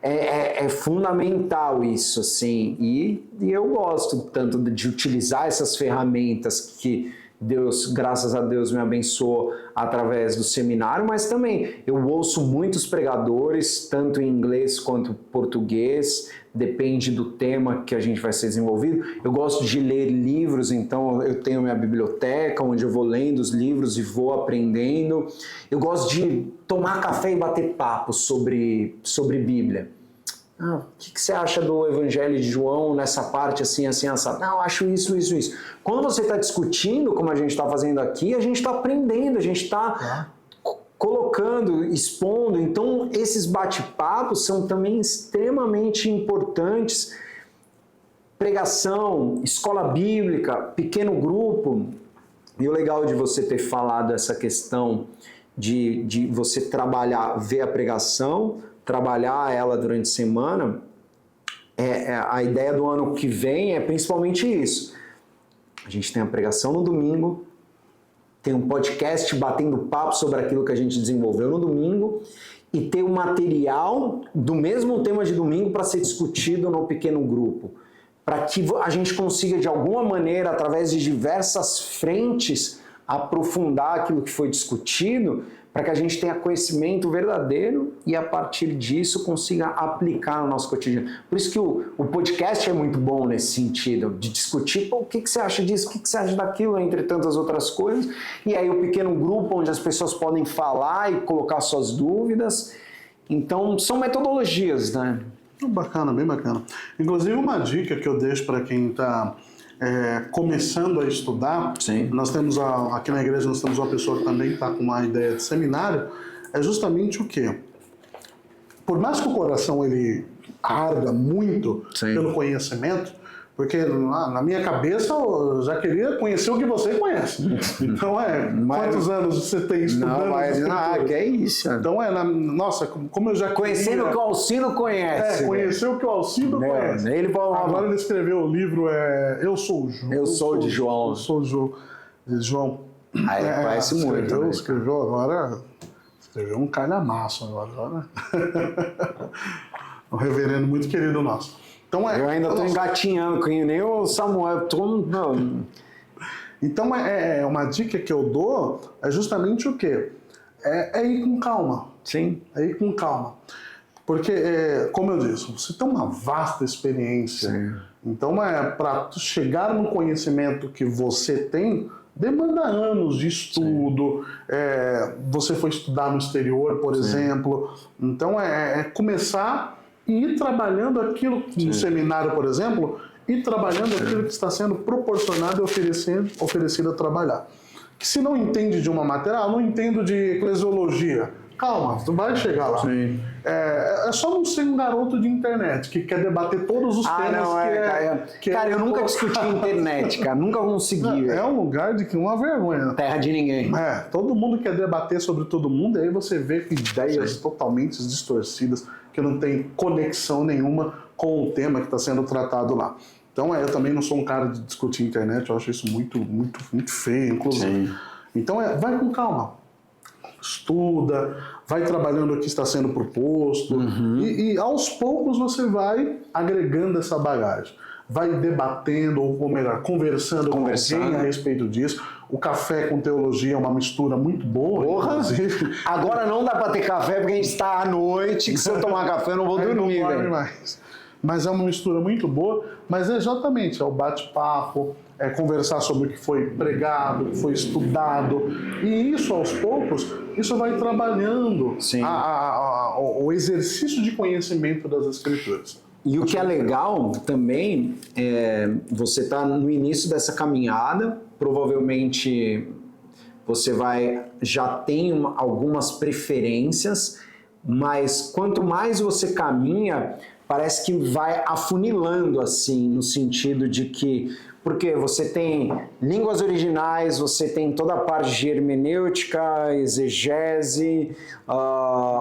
é fundamental isso, assim, e eu gosto tanto de utilizar essas ferramentas que Deus, graças a Deus, me abençoou através do seminário, mas também eu ouço muitos pregadores, tanto em inglês quanto em português, depende do tema que a gente vai ser desenvolvido. Eu gosto de ler livros, então eu tenho minha biblioteca, onde eu vou lendo os livros e vou aprendendo. Eu gosto de tomar café e bater papo sobre Bíblia. O que você acha do Evangelho de João nessa parte assim, assado? Não, eu acho isso. Quando você está discutindo, como a gente está fazendo aqui, a gente está aprendendo, a gente está colocando, expondo. Então, esses bate-papos são também extremamente importantes. Pregação, escola bíblica, pequeno grupo. E o legal de você ter falado essa questão de você trabalhar, ver a pregação, trabalhar ela durante a semana, a ideia do ano que vem é principalmente isso. A gente tem a pregação no domingo, tem um podcast batendo papo sobre aquilo que a gente desenvolveu no domingo e ter um material do mesmo tema de domingo para ser discutido no pequeno grupo, para que a gente consiga de alguma maneira, através de diversas frentes, aprofundar aquilo que foi discutido, para que a gente tenha conhecimento verdadeiro e a partir disso consiga aplicar no nosso cotidiano. Por isso que o podcast é muito bom nesse sentido, de discutir o que você acha disso, o que você acha daquilo, entre tantas outras coisas. E aí o pequeno grupo onde as pessoas podem falar e colocar suas dúvidas. Então são metodologias, né? Bacana, bem bacana. Inclusive uma dica que eu deixo para quem está começando a estudar, nós temos aqui na igreja nós temos uma pessoa que também está com uma ideia de seminário, é justamente o quê? Por mais que o coração ele arda muito pelo conhecimento, porque na minha cabeça eu já queria conhecer o que você conhece. Então quantos anos você tem estudando? Que é isso. Então nossa, como eu já conhecendo o que o Alcindo conhece. Conhecer o que o Alcindo conhece. Agora ele escreveu o livro Eu Sou o João. Eu sou de João. Eu sou de João. Conhece muito. Escreveu agora. Você viu um calhamaço agora. Um reverendo muito querido nosso. Então, eu ainda estou engatinhando, que nem o Samuel. Então, uma dica que eu dou é justamente o quê? É ir com calma. Sim. É ir com calma. Porque, como eu disse, você tem uma vasta experiência. Sim. Então, para chegar no conhecimento que você tem, demanda anos de estudo. Você foi estudar no exterior, por exemplo. Então, começar e ir trabalhando aquilo no seminário, por exemplo, ir trabalhando aquilo que está sendo proporcionado e oferecido a trabalhar. Que se não entende de uma matéria, não entendo de eclesiologia. Calma, tu vai chegar lá. Sim. É só não ser um garoto de internet que quer debater todos os temas Cara, eu nunca discuti internet, cara. Nunca consegui. É um lugar de uma vergonha. Terra de ninguém. Todo mundo quer debater sobre todo mundo, e aí você vê com ideias totalmente distorcidas, que não tem conexão nenhuma com o tema que está sendo tratado lá. Então, eu também não sou um cara de discutir internet, eu acho isso muito, muito, muito feio, inclusive. Sim. Então, vai com calma. Estuda, vai trabalhando o que está sendo proposto, e aos poucos você vai agregando essa bagagem. Vai debatendo, ou melhor, conversando com alguém a respeito disso. O café com teologia é uma mistura muito boa. Inclusive. Agora não dá para ter café porque a gente está à noite, que se eu tomar café eu não vou dormir. Não dorme mais. Mas é uma mistura muito boa, mas exatamente, é o bate-papo, é conversar sobre o que foi pregado, o que foi estudado, e isso aos poucos, isso vai trabalhando o exercício de conhecimento das Escrituras. E o que é legal também, você está no início dessa caminhada, provavelmente você já tem algumas preferências, mas quanto mais você caminha, parece que vai afunilando assim, no sentido de que, porque você tem línguas originais, você tem toda a parte de hermenêutica, exegese,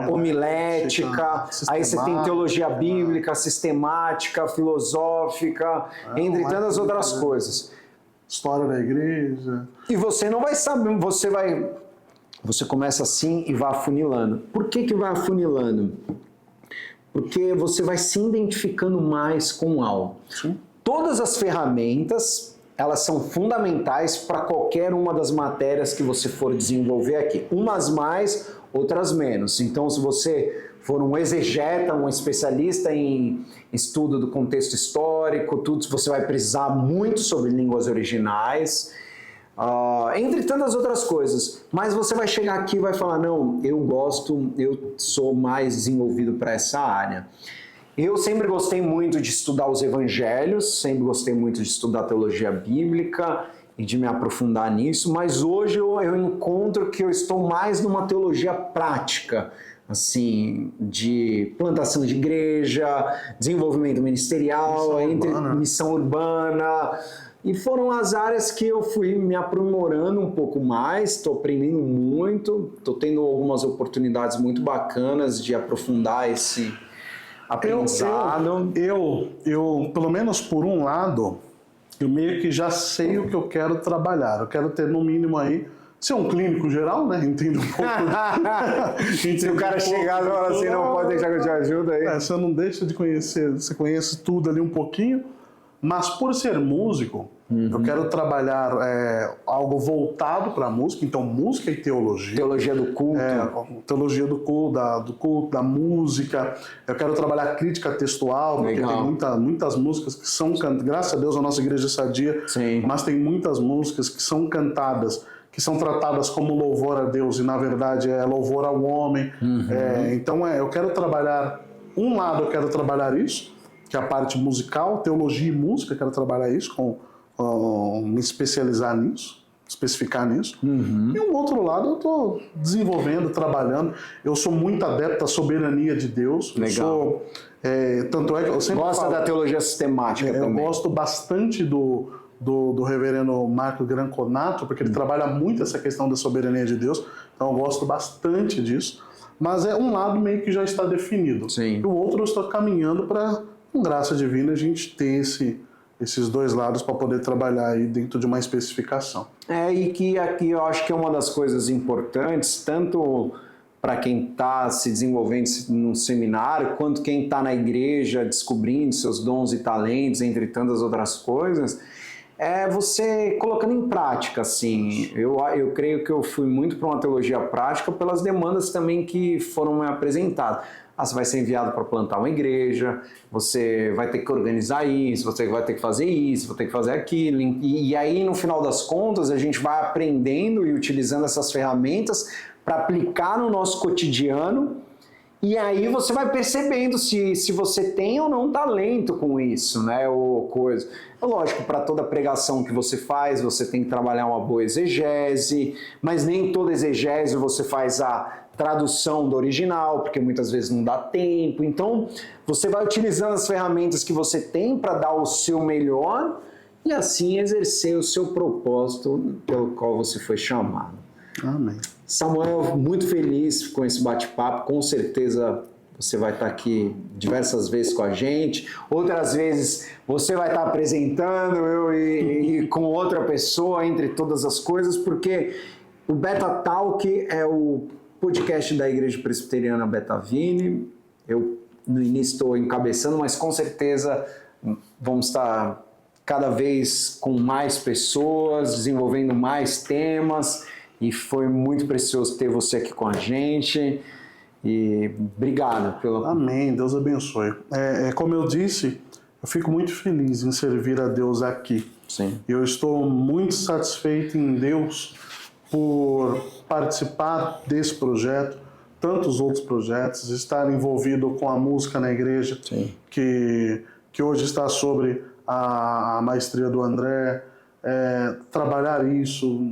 homilética, aí você tem teologia bíblica, sistemática, filosófica, entre tantas outras coisas. História da igreja. E você não vai saber, você começa assim e vai afunilando. Por que vai afunilando? Porque você vai se identificando mais com algo. Sim. Todas as ferramentas, elas são fundamentais para qualquer uma das matérias que você for desenvolver aqui. Umas mais, outras menos. Então, se você for um exegeta, um especialista em estudo do contexto histórico, tudo, você vai precisar muito sobre línguas originais, entre tantas outras coisas. Mas você vai chegar aqui e vai falar, não, eu sou mais desenvolvido para essa área. Eu sempre gostei muito de estudar os evangelhos, sempre gostei muito de estudar teologia bíblica e de me aprofundar nisso, mas hoje eu encontro que eu estou mais numa teologia prática, assim, de plantação de igreja, desenvolvimento ministerial, missão urbana. E foram as áreas que eu fui me aprimorando um pouco mais, estou aprendendo muito, estou tendo algumas oportunidades muito bacanas de aprofundar esse aprendizado. Eu, pelo menos por um lado, eu meio que já sei o que eu quero trabalhar. Eu quero ter, no mínimo, aí, ser um clínico geral, né? Entendo um pouco. Se o cara chegar e falar assim, não pode deixar que eu te ajude aí. Você não deixa de conhecer, você conhece tudo ali um pouquinho. Mas por ser músico, eu quero trabalhar algo voltado para a música, então música e teologia. Teologia do culto. Teologia do culto, da música. Eu quero trabalhar crítica textual, porque tem muitas músicas que são cantadas. Graças a Deus a nossa igreja é sadia, mas tem muitas músicas que são cantadas, que são tratadas como louvor a Deus e na verdade é louvor ao homem. Então eu quero trabalhar, um lado eu quero trabalhar isso, que é a parte musical, teologia e música, quero trabalhar isso, me especializar nisso, especificar nisso. E um outro lado eu estou desenvolvendo, trabalhando. Eu sou muito adepto à soberania de Deus. Legal. Tanto é que eu sempre Gosta da teologia sistemática também. Eu gosto bastante do reverendo Marco Granconato, porque ele trabalha muito essa questão da soberania de Deus. Então eu gosto bastante disso. Mas um lado meio que já está definido. Sim. E o outro eu estou caminhando para, com graça divina, a gente ter esses dois lados para poder trabalhar aí dentro de uma especificação. E que aqui eu acho que é uma das coisas importantes, tanto para quem está se desenvolvendo num seminário, quanto quem está na igreja descobrindo seus dons e talentos, entre tantas outras coisas, é você colocando em prática, assim. Eu creio que eu fui muito para uma teologia prática pelas demandas também que foram me apresentadas. Você vai ser enviado para plantar uma igreja, você vai ter que organizar isso, você vai ter que fazer isso, vai ter que fazer aquilo. E aí, no final das contas, a gente vai aprendendo e utilizando essas ferramentas para aplicar no nosso cotidiano. E aí você vai percebendo se você tem ou não talento com isso, né? Ou coisa. É lógico, para toda pregação que você faz, você tem que trabalhar uma boa exegese, mas nem toda exegese você faz a tradução do original, porque muitas vezes não dá tempo. Então, você vai utilizando as ferramentas que você tem para dar o seu melhor e assim exercer o seu propósito pelo qual você foi chamado. Amém. Samuel, muito feliz com esse bate-papo. Com certeza você vai estar aqui diversas vezes com a gente. Outras vezes você vai estar apresentando e com outra pessoa, entre todas as coisas, porque o Beta Talk é o podcast da Igreja Presbiteriana Betavini. Eu no início estou encabeçando, mas com certeza vamos estar cada vez com mais pessoas, desenvolvendo mais temas, e foi muito precioso ter você aqui com a gente. E obrigado pelo... Amém, Deus abençoe. Como eu disse, eu fico muito feliz em servir a Deus aqui. Sim. Eu estou muito satisfeito em Deus por participar desse projeto, tantos outros projetos, estar envolvido com a música na igreja, que hoje está sobre a maestria do André, trabalhar isso,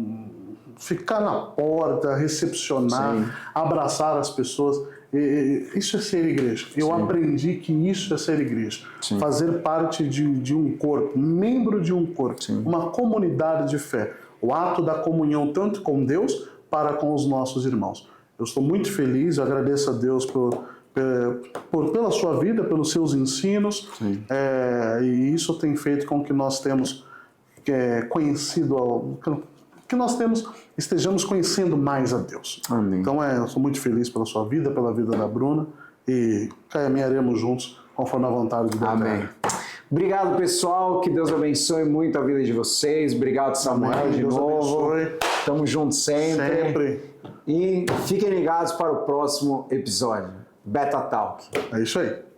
ficar na porta, recepcionar, abraçar as pessoas. Isso é ser igreja. Eu aprendi que isso é ser igreja. Fazer parte de um corpo, membro de um corpo, uma comunidade de fé. O ato da comunhão tanto com Deus para com os nossos irmãos. Eu estou muito feliz, eu agradeço a Deus pela sua vida, pelos seus ensinos, e isso tem feito com que nós temos estejamos conhecendo mais a Deus. Amém. Então eu sou muito feliz pela sua vida, pela vida da Bruna, e caminharemos juntos conforme a vontade de Deus. Amém. Obrigado, pessoal. Que Deus abençoe muito a vida de vocês. Obrigado, Samuel, Amém. de Deus novo. abençoe. Tamo junto sempre. Sempre. E fiquem ligados para o próximo episódio. Beta Talk. É isso aí.